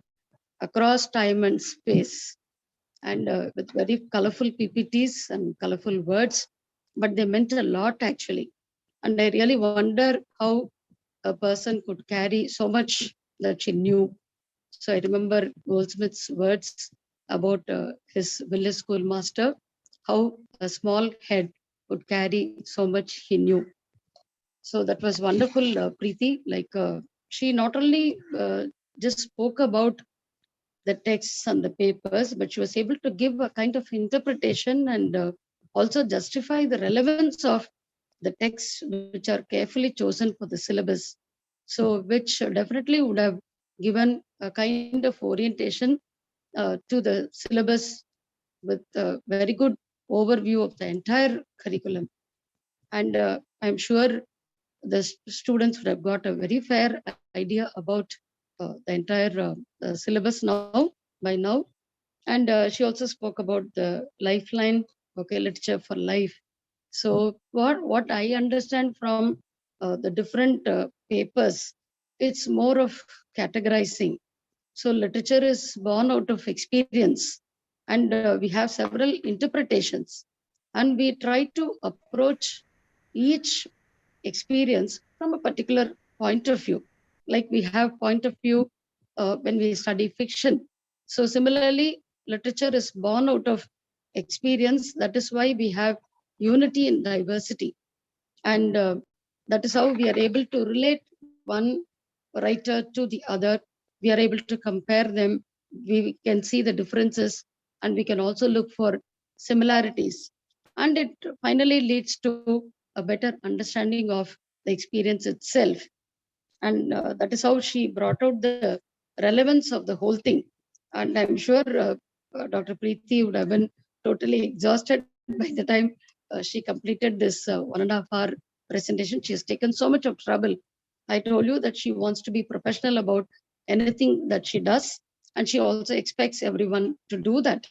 across time and space, and with very colorful PPTs and colorful words, but they meant a lot actually. And I really wonder how a person could carry so much that she knew. So I remember Goldsmith's words about his village schoolmaster, how a small head could carry so much he knew. So that was wonderful, Preethi. Like she not only just spoke about the texts and the papers, but she was able to give a kind of interpretation and also justify the relevance of the texts which are carefully chosen for the syllabus. So which definitely would have given a kind of orientation to the syllabus with a very good overview of the entire curriculum. And I'm sure the students would have got a very fair idea about the entire syllabus by now. And she also spoke about the lifeline, okay, literature for life. So what I understand from the different papers, it's more of categorizing. So literature is born out of experience, and we have several interpretations, and we try to approach each experience from a particular point of view. Like we have point of view when we study fiction. So similarly, literature is born out of experience. That is why we have unity in diversity. And that is how we are able to relate one writer to the other. We are able to compare them. We can see the differences, and we can also look for similarities. And it finally leads to a better understanding of the experience itself. And that is how she brought out the relevance of the whole thing. And I'm sure Dr. Preethi would have been totally exhausted by the time she completed this 1.5 hour presentation. She has taken so much of trouble. I told you that she wants to be professional about anything that she does, and she also expects everyone to do that,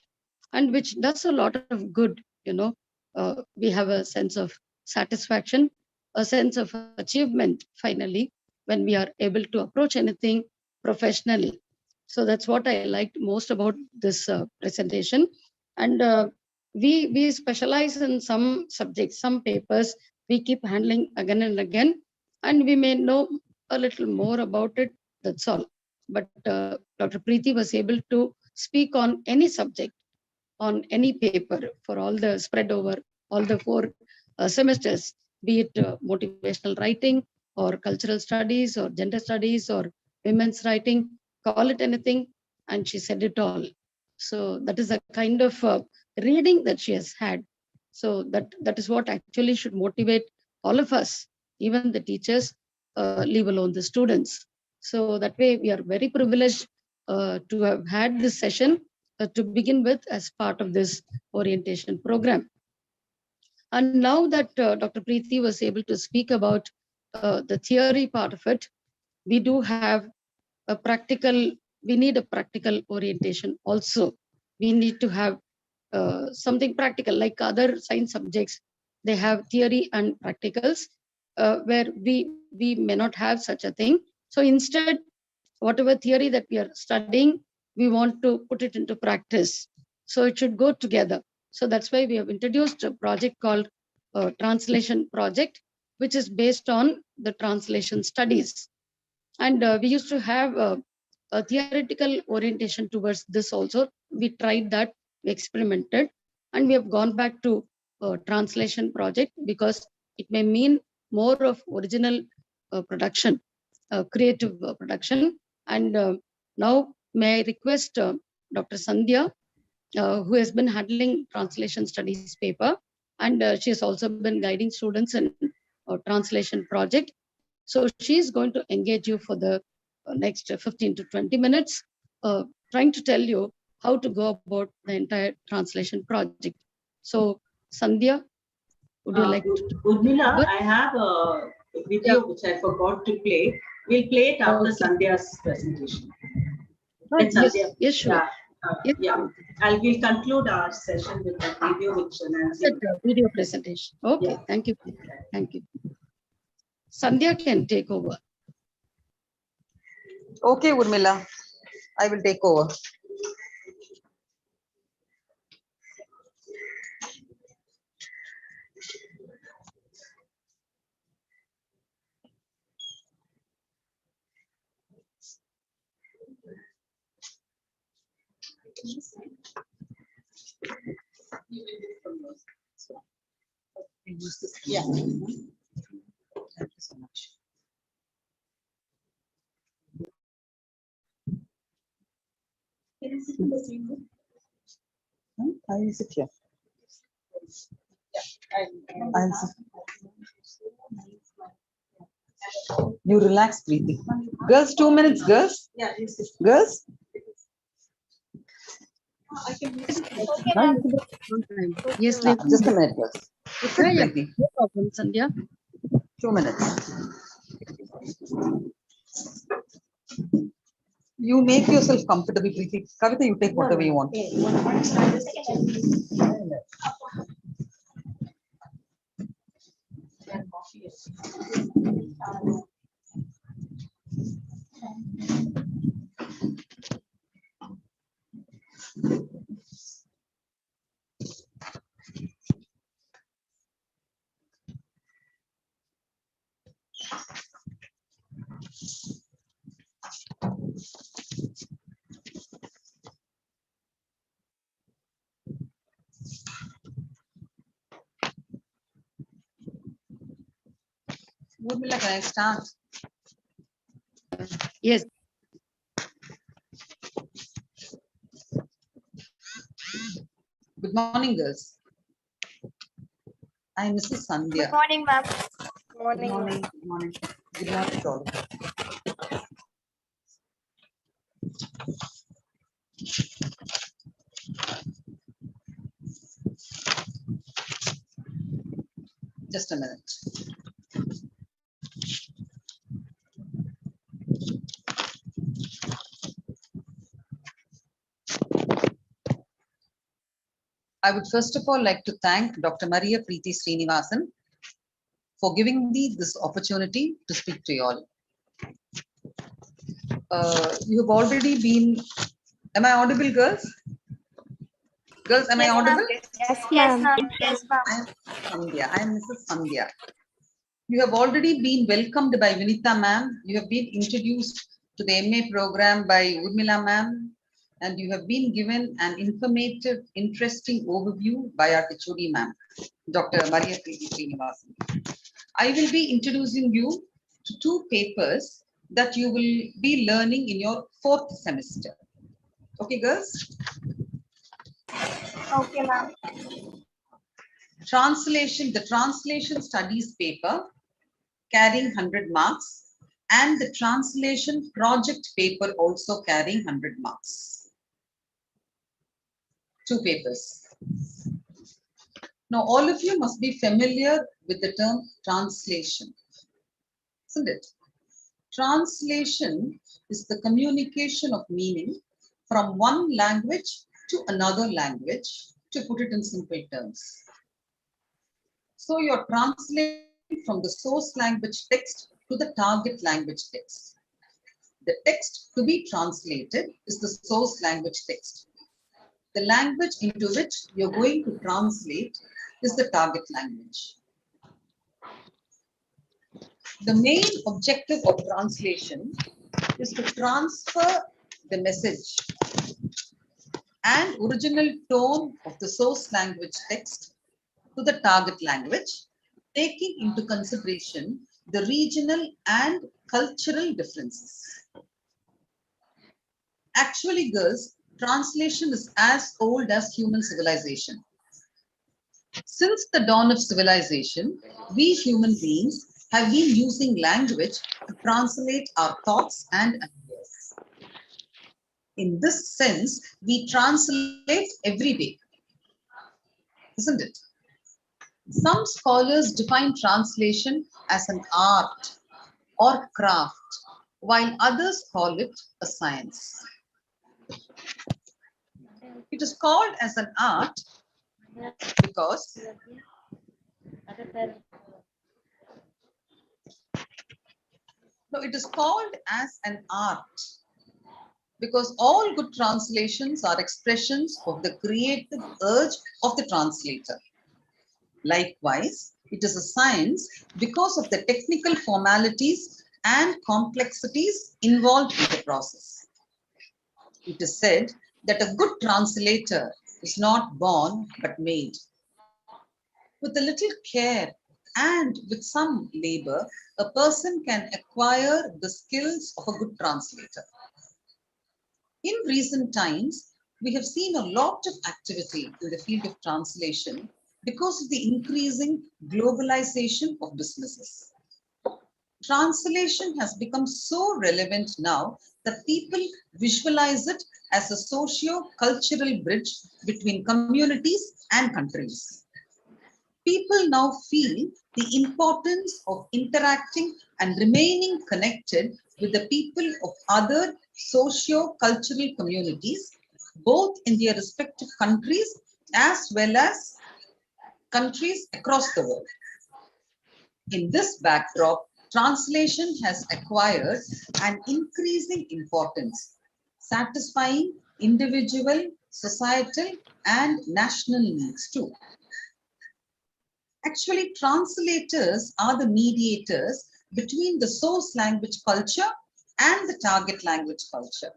and which does a lot of good. We have a sense of satisfaction, a sense of achievement finally, when we are able to approach anything professionally. So that's what I liked most about this presentation. And we specialize in some subjects, some papers we keep handling again and again, and we may know a little more about it. That's all. but Dr. Preethi was able to speak on any subject, on any paper for all the spread over all the 4 semesters, be it motivational writing or cultural studies or gender studies or women's writing, call it anything, and she said it all. So that is a kind of reading that she has had. So that is what actually should motivate all of us, even the teachers, leave alone the students. So that way we are very privileged to have had this session to begin with as part of this orientation program. And now that Dr. Preethi was able to speak about the theory part of it, we do have a practical, we need a practical orientation also. We need to have something practical, like other science subjects. They have theory and practicals, where we may not have such a thing. So instead, whatever theory that we are studying, we want to put it into practice. So it should go together. So that's why we have introduced a project called Translation Project, which is based on the translation studies. And we used to have a theoretical orientation towards this also. We tried that, we experimented, and we have gone back to translation project because it may mean more of original production, creative production. And now may I request Dr. Sandhya, who has been handling translation studies paper, and she has also been guiding students in translation project. So she is going to engage you for the next 15 to 20 minutes, trying to tell you how to go about the entire translation project. So Sandhya, would you like to? Urmila, I have a video which I forgot to play. We'll play it after Sandhya's presentation. Let Sandhya. Yes, sure. Yeah. Yes. Yeah. We'll conclude our session with that video which Nancy. Video presentation. Okay, Yeah. thank you. Thank you. Sandhya can take over. Okay, Urmila, I will take over. Yeah. Thank you so much. Can I sit in the same room? I will sit here. Yeah, I'll sit. You relax, Preethi. Girls, 2 minutes, girls. Yeah, Girls. Yes, Just a minute, girls. Sit, yeah, Preethi. no problem, Sandhya. 2 minutes. You make yourself comfortable, Preethi. Kavita, you take whatever you want. Urmila, can I start? Yes. Good morning, girls. I am Mrs. Sandhya. Good morning, ma'am. Good morning. Good morning. Good morning to all. Just a minute. I would first of all like to thank Dr. Preethi Srinivasan for giving me this opportunity to speak to you all. You have already been, am I audible, girls? Girls, am I audible? Yes, ma'am. Yes, ma'am. I am Sandhya. I am Mrs. Sandhya. You have already been welcomed by Vinita ma'am. You have been introduced to the MA program by Urmila ma'am, and you have been given an informative, interesting overview by our HOD ma'am, Dr. Maria Preethi Srinivasan. I will be introducing you to two papers that you will be learning in your 4th semester. Okay, girls? Okay, ma'am. The translation studies paper carrying 100 marks, and the translation project paper also carrying 100 marks. Two papers. Now, all of you must be familiar with the term translation, isn't it? Translation is the communication of meaning from one language to another language, to put it in simple terms. So you're translating from the source language text to the target language text. The text to be translated is the source language text. The language into which you're going to translate is the target language. The main objective of translation is to transfer the message and original tone of the source language text to the target language, taking into consideration the regional and cultural differences. Actually, girls, translation is as old as human civilization. Since the dawn of civilization, we human beings have been using language to translate our thoughts and ideas. In this sense, we translate every day, isn't it? Some scholars define translation as an art or craft, while others call it a science. It is called as an art because it is called as an art because all good translations are expressions of the creative urge of the translator. Likewise, it is a science because of the technical formalities and complexities involved in the process. It is said that a good translator is not born but made. With a little care and with some labor, a person can acquire the skills of a good translator. In recent times, we have seen a lot of activity in the field of translation because of the increasing globalization of businesses. Translation has become so relevant now that people visualize it as a socio-cultural bridge between communities and countries. People now feel the importance of interacting and remaining connected with the people of other socio-cultural communities, both in their respective countries as well as countries across the world. In this backdrop, translation has acquired an increasing importance, satisfying individual, societal, and national needs too. Actually, translators are the mediators between the source language culture and the target language culture.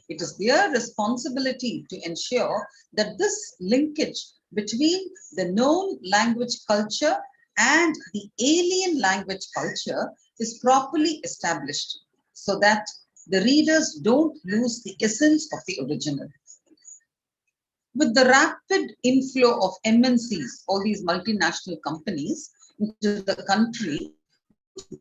It is their responsibility to ensure that this linkage between the known language culture and the alien language culture is properly established so that the readers don't lose the essence of the original. With the rapid inflow of MNCs, all these multinational companies, into the country,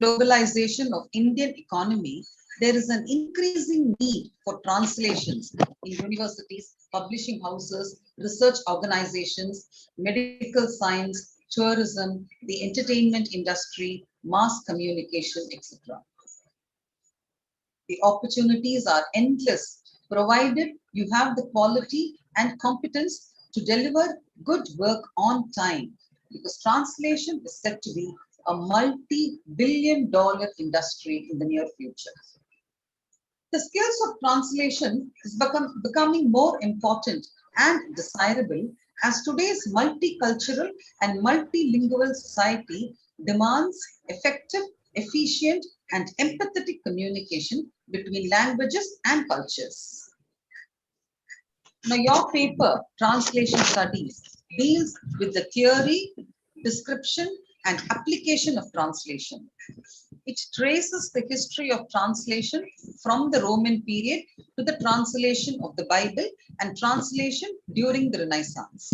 globalization of Indian economy, there is an increasing need for translations in universities, publishing houses, research organizations, medical science, tourism, the entertainment industry, mass communication, etc. The opportunities are endless, provided you have the quality and competence to deliver good work on time, because translation is said to be a multi-billion-dollar industry in the near future. The skills of translation is becoming more important and desirable as today's multicultural and multilingual society demands effective, efficient, and empathetic communication between languages and cultures. Now, your paper, Translation Studies, deals with the theory, description, and application of translation. It traces the history of translation from the Roman period to the translation of the Bible and translation during the Renaissance.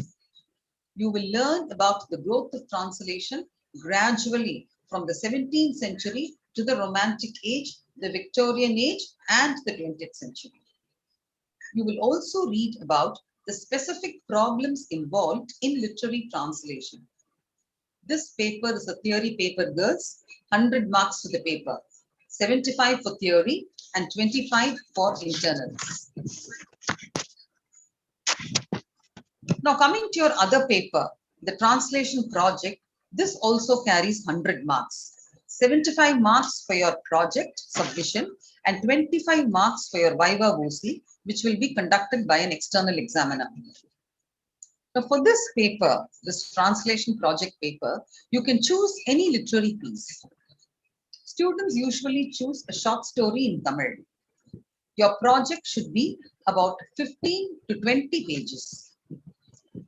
You will learn about the growth of translation gradually from the 17th century to the Romantic Age, the Victorian Age, and the 20th century. You will also read about the specific problems involved in literary translation. This paper is a theory paper, girls. 100 marks for the paper, 75 for theory, and 25 for internals. Now, coming to your other paper, the translation project, this also carries 100 marks. 75 marks for your project submission and 25 marks for your viva voce, which will be conducted by an external examiner. Now, for this paper, this translation project paper, you can choose any literary piece. Students usually choose a short story in Tamil. Your project should be about 15 to 20 pages.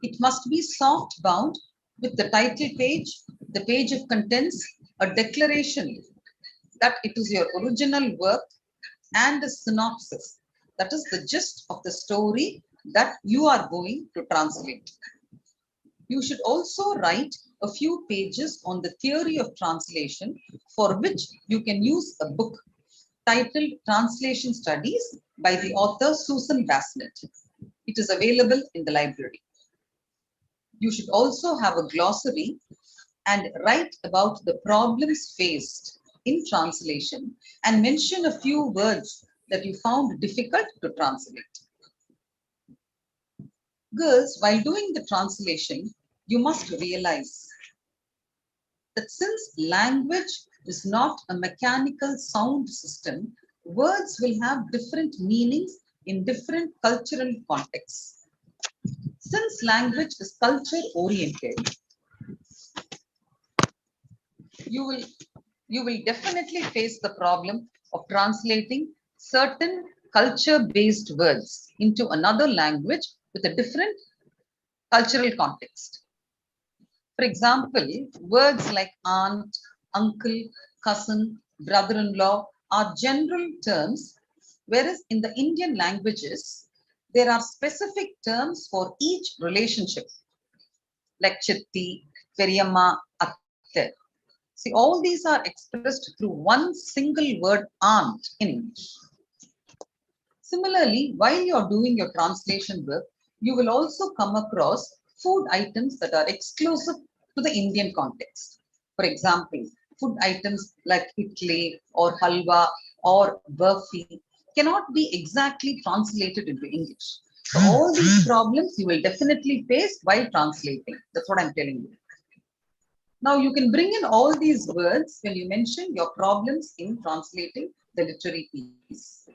It must be soft bound with the title page, the page of contents, a declaration that it is your original work, and a synopsis, that is the gist of the story that you are going to translate. You should also write a few pages on the theory of translation, for which you can use a book titled Translation Studies by the author Susan Bassnett. It is available in the library. You should also have a glossary and write about the problems faced in translation and mention a few words that you found difficult to translate. Girls, while doing the translation, you must realize that since language is not a mechanical sound system, words will have different meanings in different cultural contexts. Since language is culture oriented, you will definitely face the problem of translating certain culture-based words into another language with a different cultural context. For example, words like aunt, uncle, cousin, brother-in-law are general terms, whereas in the Indian languages, there are specific terms for each relationship, like chitti, periyamma, atte. See, all these are expressed through one single word, aunt, in English. Similarly, while you're doing your translation work, you will also come across food items that are exclusive to the Indian context. For example, food items like idli or halwa or burfi cannot be exactly translated into English. So all these problems you will definitely face while translating. That's what I'm telling you. Now you can bring in all these words when you mention your problems in translating the literary piece.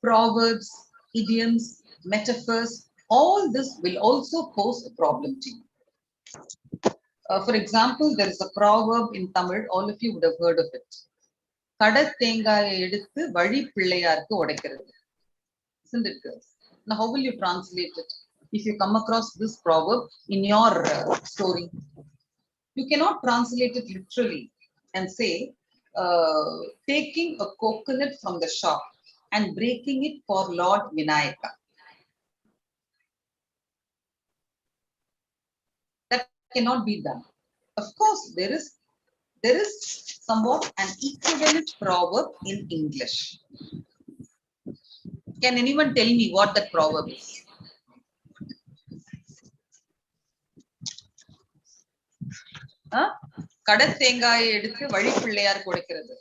Proverbs, idioms, metaphors, all this will also pose a problem to you. For example, there is a proverb in Tamil, all of you would have heard of it. Kadathengaye eduthu vali pillaiyarku odaikirathu. Isn't it, girls? Now, how will you translate it if you come across this proverb in your story? You cannot translate it literally and say, taking a coconut from the shop and breaking it for Lord Vinayaka. That cannot be done. Of course, there is somewhat an equivalent proverb in English. Can anyone tell me what that proverb is? Kadathengaye eduthu vali pillaiyarku odaikirathu.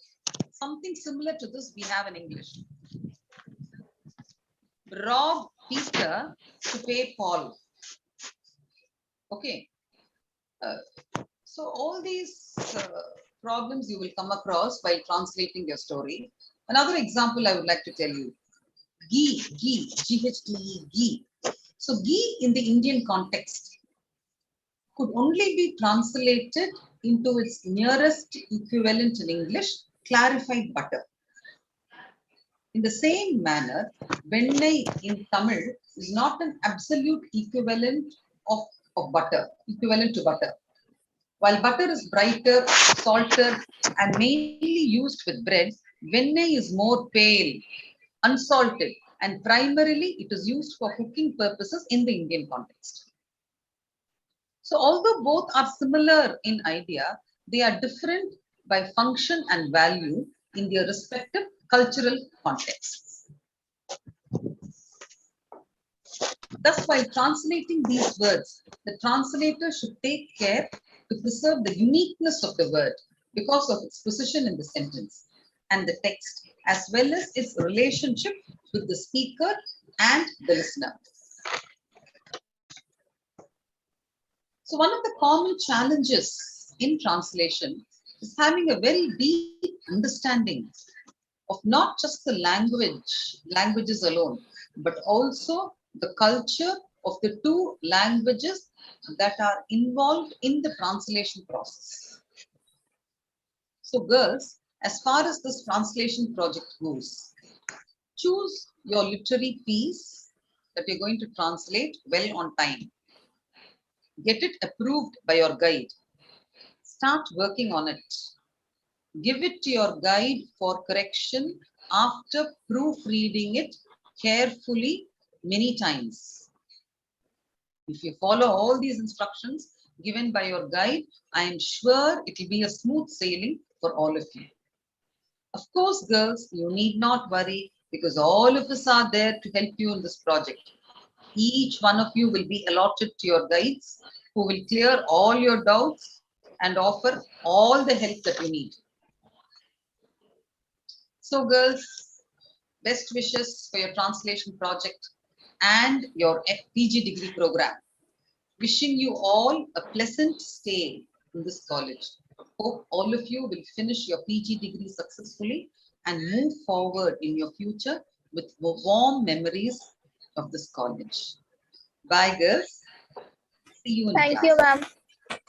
Something similar to this we have in English. Rob Peter to pay Paul. Okay. So all these problems you will come across while translating your story. Another example I would like to tell you. Ghee, G-H-E-E, ghee. So ghee in the Indian context could only be translated into its nearest equivalent in English, clarified butter. In the same manner, vennai in Tamil is not an absolute equivalent of butter, equivalent to butter. While butter is brighter, salted, and mainly used with bread, vennai is more pale, unsalted, and primarily it is used for cooking purposes in the Indian context. So although both are similar in idea, they are different by function and value in their respective cultural contexts. Thus, while translating these words, the translator should take care to preserve the uniqueness of the word because of its position in the sentence and the text, as well as its relationship with the speaker and the listener. So one of the common challenges in translation is having a very deep understanding of not just the languages alone, but also the culture of the two languages that are involved in the translation process. So girls, as far as this translation project goes, choose your literary piece that you're going to translate well on time. Get it approved by your guide. Start working on it. Give it to your guide for correction after proofreading it carefully many times. If you follow all these instructions given by your guide, I am sure it will be a smooth sailing for all of you. Of course, girls, you need not worry because all of us are there to help you in this project. Each one of you will be allotted to your guides who will clear all your doubts and offer all the help that you need. So girls, best wishes for your translation project and your PG degree program. Wishing you all a pleasant stay in this college. Hope all of you will finish your PG degree successfully and move forward in your future with warm memories of this college. Bye girls. See you in Thank class. you, ma'am.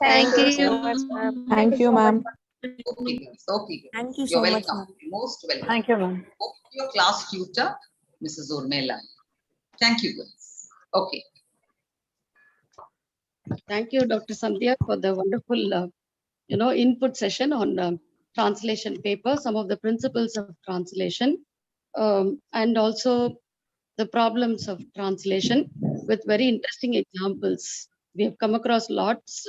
Thank Thank you. you. Thank you, ma'am. Okay, girls. Okay, girls. Thank you You're so much, welcome. ma'am. Most welcome. Thank you, ma'am. Your class tutor, Mrs. Urmela. Thank you, girls. Okay. Thank you, Dr. Sandhya, for the wonderful, input session on translation paper, some of the principles of translation, and also the problems of translation with very interesting examples. We have come across lots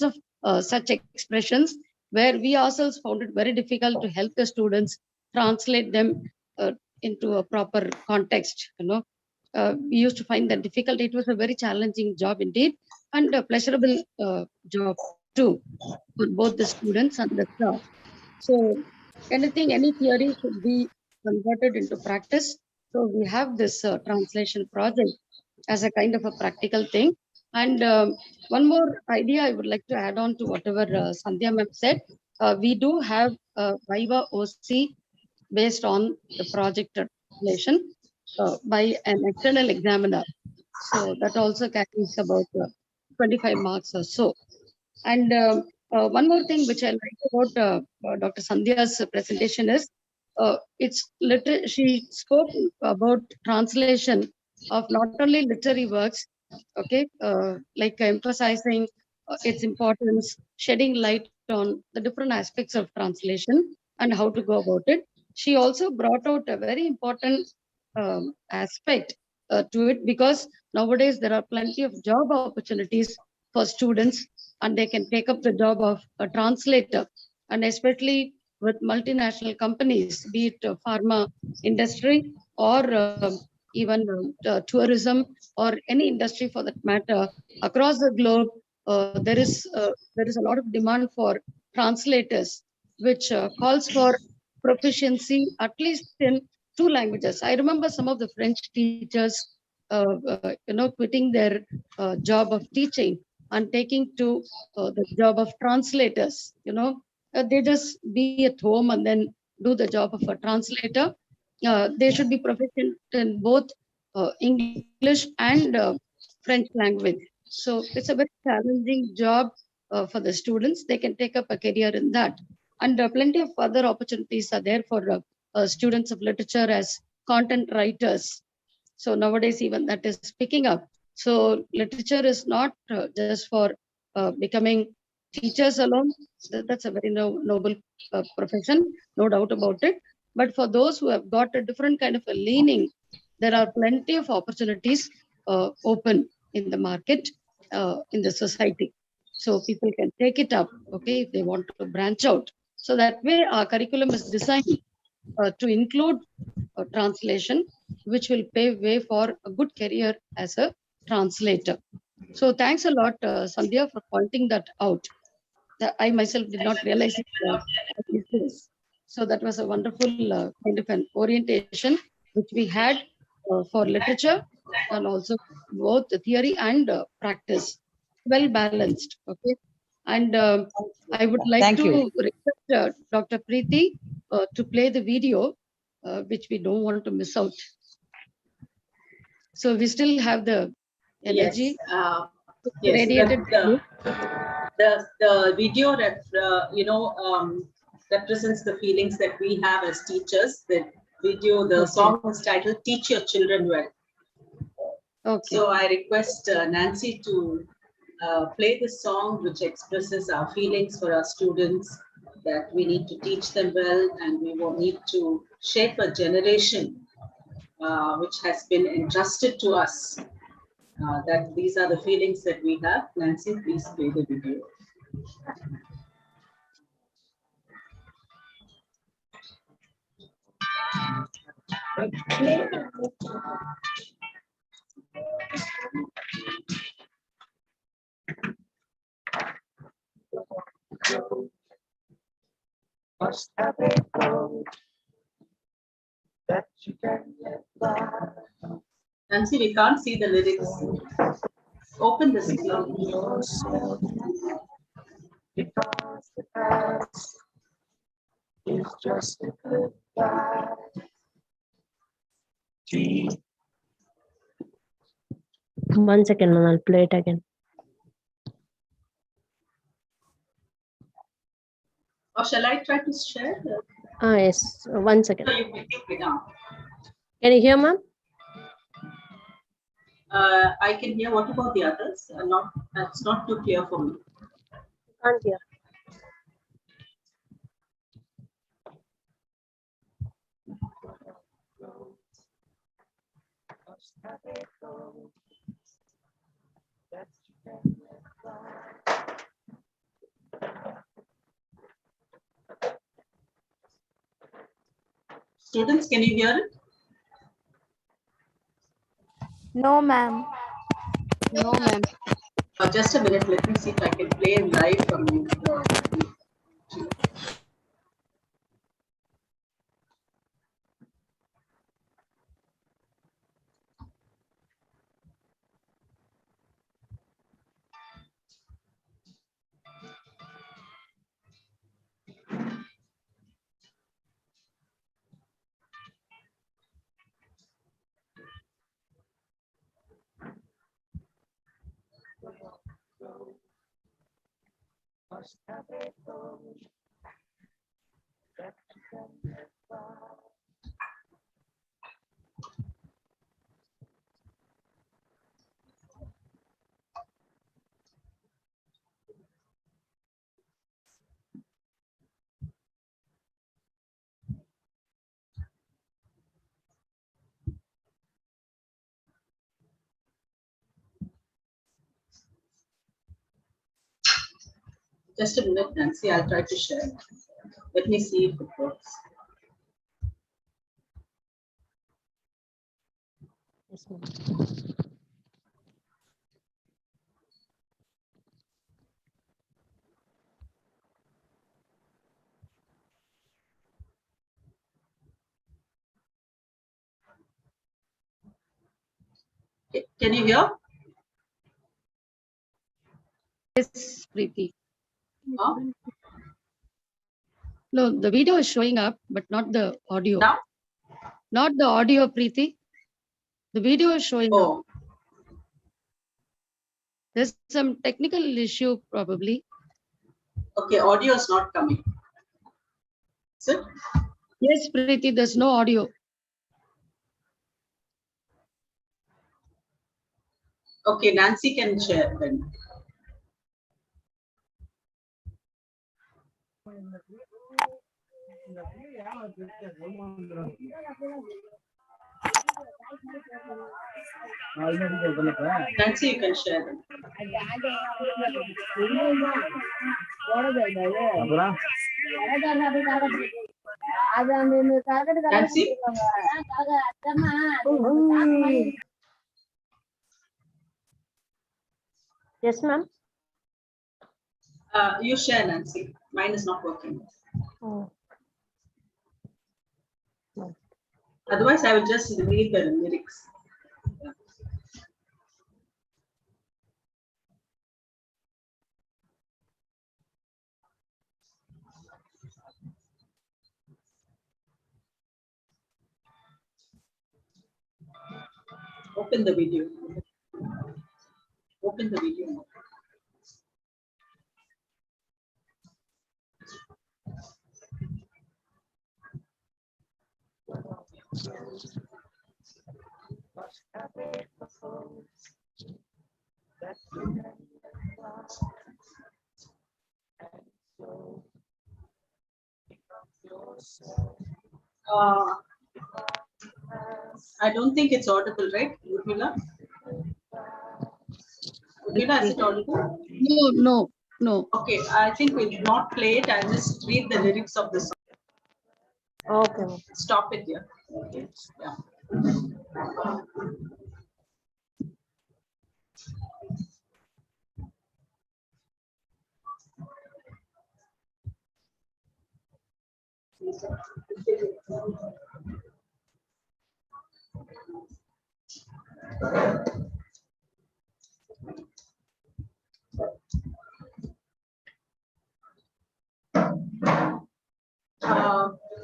of such expressions where we ourselves found it very difficult to help the students translate them into a proper context. We used to find that difficult. It was a very challenging job indeed, and a pleasurable job too for both the students and the staff. So any theory should be converted into practice. So we have this translation project as a kind of a practical thing. And one more idea I would like to add on to whatever Sandhya ma'am said. We do have a Viva OC based on the project translation by an external examiner. So that also carries about 25 marks or so. And one more thing which I like about Dr. Sandhya's presentation is she spoke about translation of not only literary works, okay, like emphasizing its importance, shedding light on the different aspects of translation and how to go about it. She also brought out a very important aspect to it, because nowadays there are plenty of job opportunities for students and they can take up the job of a translator, and especially with multinational companies, be it pharma industry or even tourism or any industry for that matter across the globe. There is a lot of demand for translators, which calls for proficiency at least in 2 languages. I remember some of the French teachers, quitting their job of teaching and taking to the job of translators. They just be at home and then do the job of a translator. They should be proficient in both English and French language. So it's a very challenging job for the students. They can take up a career in that. And plenty of other opportunities are there for students of literature as content writers. So nowadays, even that is picking up. So literature is not just for becoming teachers alone. That's a very noble profession, no doubt about it. But for those who have got a different kind of a leaning, there are plenty of opportunities open in the market, in the society. So people can take it up, okay, if they want to branch out. So that way our curriculum is designed to include translation, which will pave way for a good career as a translator. So thanks a lot, Sandhya, for pointing that out. I myself did not realize it these days. So that was a wonderful kind of an orientation which we had for literature, and also both the theory and practice, well balanced. Okay, and I would like Thank to you. request Dr. Preethi to play the video, which we don't want to miss out. So we still have the energy. Yes, radiated. the video that represents the feelings that we have as teachers. The video, the song is titled "Teach Your Children Well." Okay. So I request Nancy to play this song, which expresses our feelings for our students, that we need to teach them well, and we will need to shape a generation which has been entrusted to us. That these are the feelings that we have. Nancy, please play the video. Nancy, we can't see the lyrics. Open the screen. Because the past is just a goodbye. One second, ma'am. I'll play it again. Or shall I try to share? Yes. 1 second. No, you can now. Can you hear, ma'am? I can hear. What about the others? It's not too clear for me. Can't hear. Students, can you hear it? No, ma'am. No, ma'am. Just a minute. Let me see if I can play live from you. Just a minute, Nancy. I'll try to share. Let me see if it works. Yes, ma'am. Can you hear? Yes, Preethi. Huh? No, the video is showing up, but not the audio. Now? Not the audio, Preethi. The video is showing up. Oh, There's some technical issue probably. Okay, audio is not coming. Is it? Yes, Preethi, there's no audio. Okay, Nancy can share then. Nancy, you can share them. Nancy, Yes, ma'am. you share, Nancy. Mine is not working. Oh. Otherwise, I will just read the lyrics. Open the video. Open the video. I don't think it's audible, right, Urmila? Urmila, is it audible? No, no, no. Okay, I think we'll not play it. I'll just read the lyrics of the song. Okay, ma'am. Stop it here. Okay. Yeah.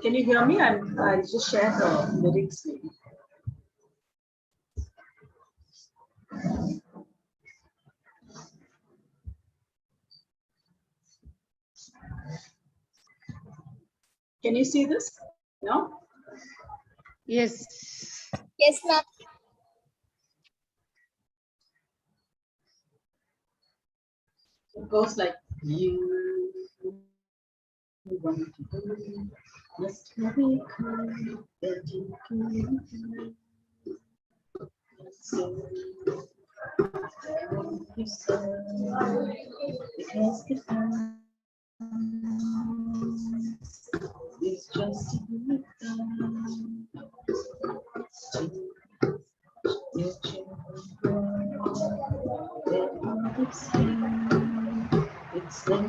Can you hear me? I'll just share the lyrics maybe. Can you see this? No? Yes. Yes, ma'am. It goes like you want to believe, must have a clue that you can so because the time is just a good time to your children that it's here, it's them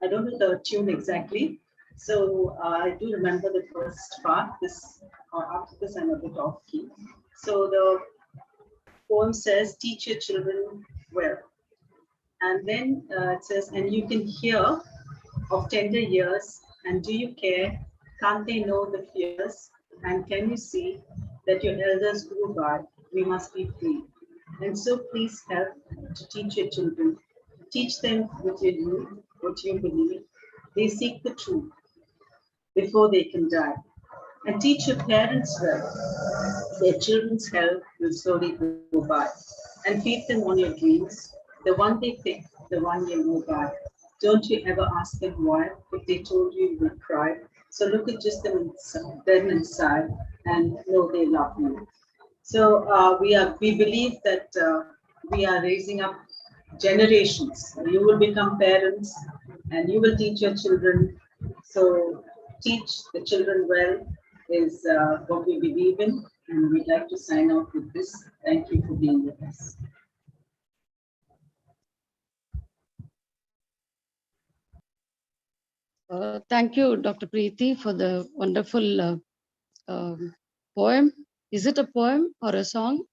I don't know the tune exactly, so I do remember the first part. This after this, I'm a bit off key. So the poem says, "Teach your children well," and then it says, "And you can hear of tender years, and do you care? Can't they know the fears? And can you see that your elders grew by? We must be free. And so please help to teach your children. Teach them with your youth, what you believe. They seek the truth before they can die. And teach your parents well. Their children's health will slowly go by. And feed them on your dreams, the one they pick, the one you know by. Don't you ever ask them why? If they told you, you would cry. So look at just them inside and know they love you. So we believe that we are raising up generations. You will become parents and you will teach your children. So teach the children well is what we believe in, and we'd like to sign off with this. Thank you for being with us. Thank you, Dr. Preethi, for the wonderful poem. Is it a poem or a song?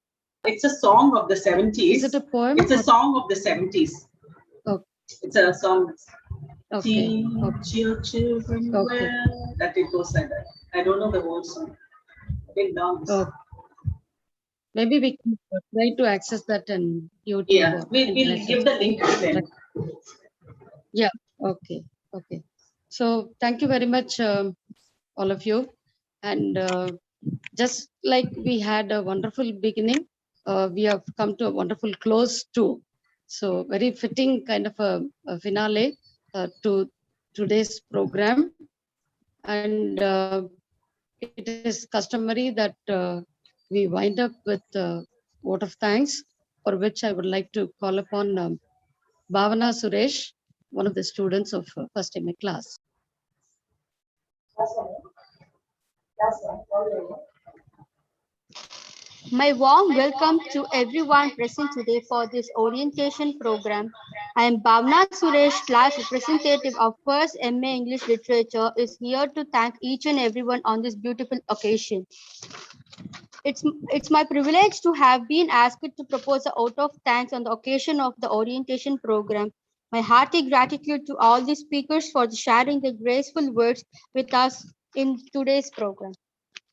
It's a song of the 70s. Is it a poem? It's a song of the 70s. Okay. It's a song. Okay. Teach your children well. That it goes like that. I don't know the whole song. Big dance. Maybe we can try to access that in YouTube. Yeah, or we'll internet give the link to them. Yeah. Okay. Okay. So thank you very much, all of you. And just like we had a wonderful beginning, we have come to a wonderful close too. So very fitting kind of a finale to today's program. And it is customary that we wind up with a vote of thanks, for which I would like to call upon Bhavana Suresh, one of the students of first MA class. My warm welcome to everyone present today for this orientation program. I am Bhavna Suresh, class representative of First MA English Literature, is here to thank each and everyone on this beautiful occasion. It's my privilege to have been asked to propose a vote of thanks on the occasion of the orientation program. My hearty gratitude to all the speakers for sharing their graceful words with us in today's program.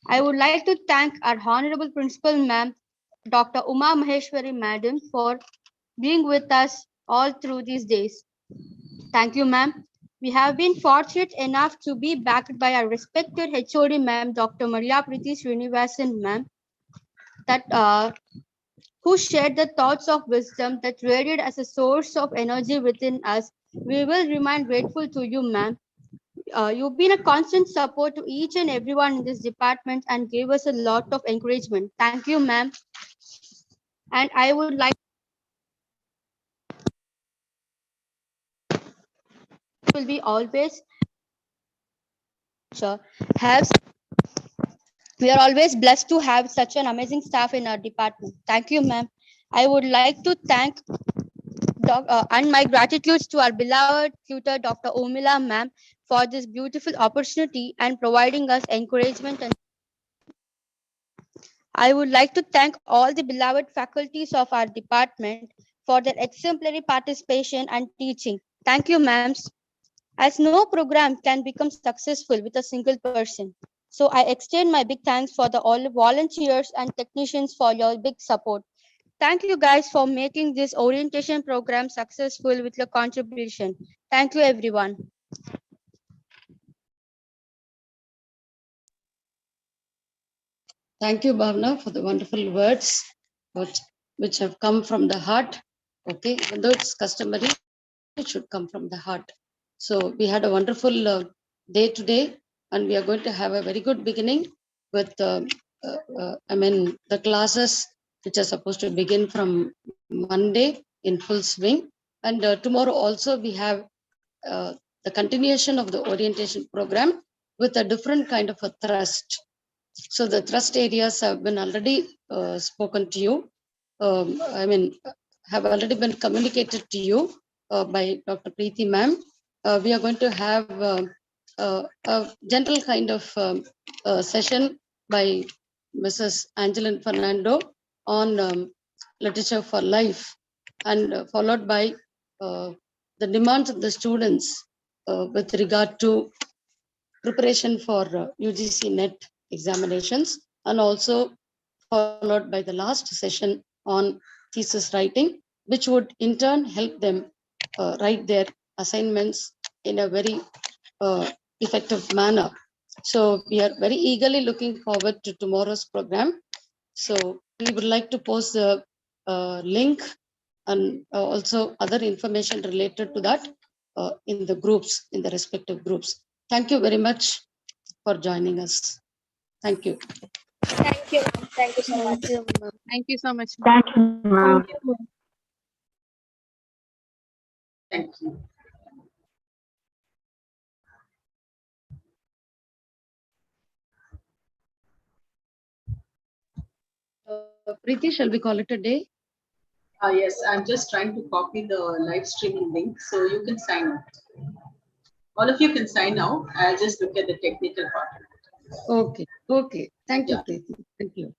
I would like to thank our Honorable Principal Ma'am, Dr. Uma Maheshwari Madam, for being with us all through these days. Thank you, ma'am. We have been fortunate enough to be backed by our respected HOD ma'am, Dr. Preethi Srinivasan ma'am, who shared the thoughts of wisdom that radiated as a source of energy within us. We will remain grateful to you, ma'am. You've been a constant support to each and everyone in this department and gave us a lot of encouragement. Thank you, ma'am. And I would like will be always have we are always blessed to have such an amazing staff in our department. Thank you, ma'am. I would like to thank and my gratitude to our beloved tutor, Dr. Omila ma'am, for this beautiful opportunity and providing us encouragement. And I would like to thank all the beloved faculties of our department for their exemplary participation and teaching. Thank you, ma'ams. As no program can become successful with a single person. So I extend my big thanks for the all volunteers and technicians for your big support. Thank you guys for making this orientation program successful with your contribution. Thank you, everyone. Thank you, Bhavna, for the wonderful words which have come from the heart. Okay, even though it's customary, it should come from the heart. So we had a wonderful day today, and we are going to have a very good beginning with, the classes which are supposed to begin from Monday in full swing. And tomorrow also we have the continuation of the orientation program with a different kind of a thrust. So the thrust areas have been already spoken to you. Have already been communicated to you by Dr. Preethi ma'am. We are going to have a gentle kind of session by Mrs. Angeline Fernando on literature for life, and followed by the demands of the students with regard to preparation for UGC NET examinations, and also followed by the last session on thesis writing, which would in turn help them write their assignments in a very effective manner. So we are very eagerly looking forward to tomorrow's program. So we would like to post the link and also other information related to that in the groups, in the respective groups. Thank you very much for joining us. Thank you. Thank you. Thank you so much. Thank you so much. Thank you, ma'am. Thank you. Preethi, shall we call it a day? Yes, I'm just trying to copy the live streaming link so you can sign up. All of you can sign out. I'll just look at the technical part. Okay. Okay. Thank you, Yeah. Preethi. Thank you.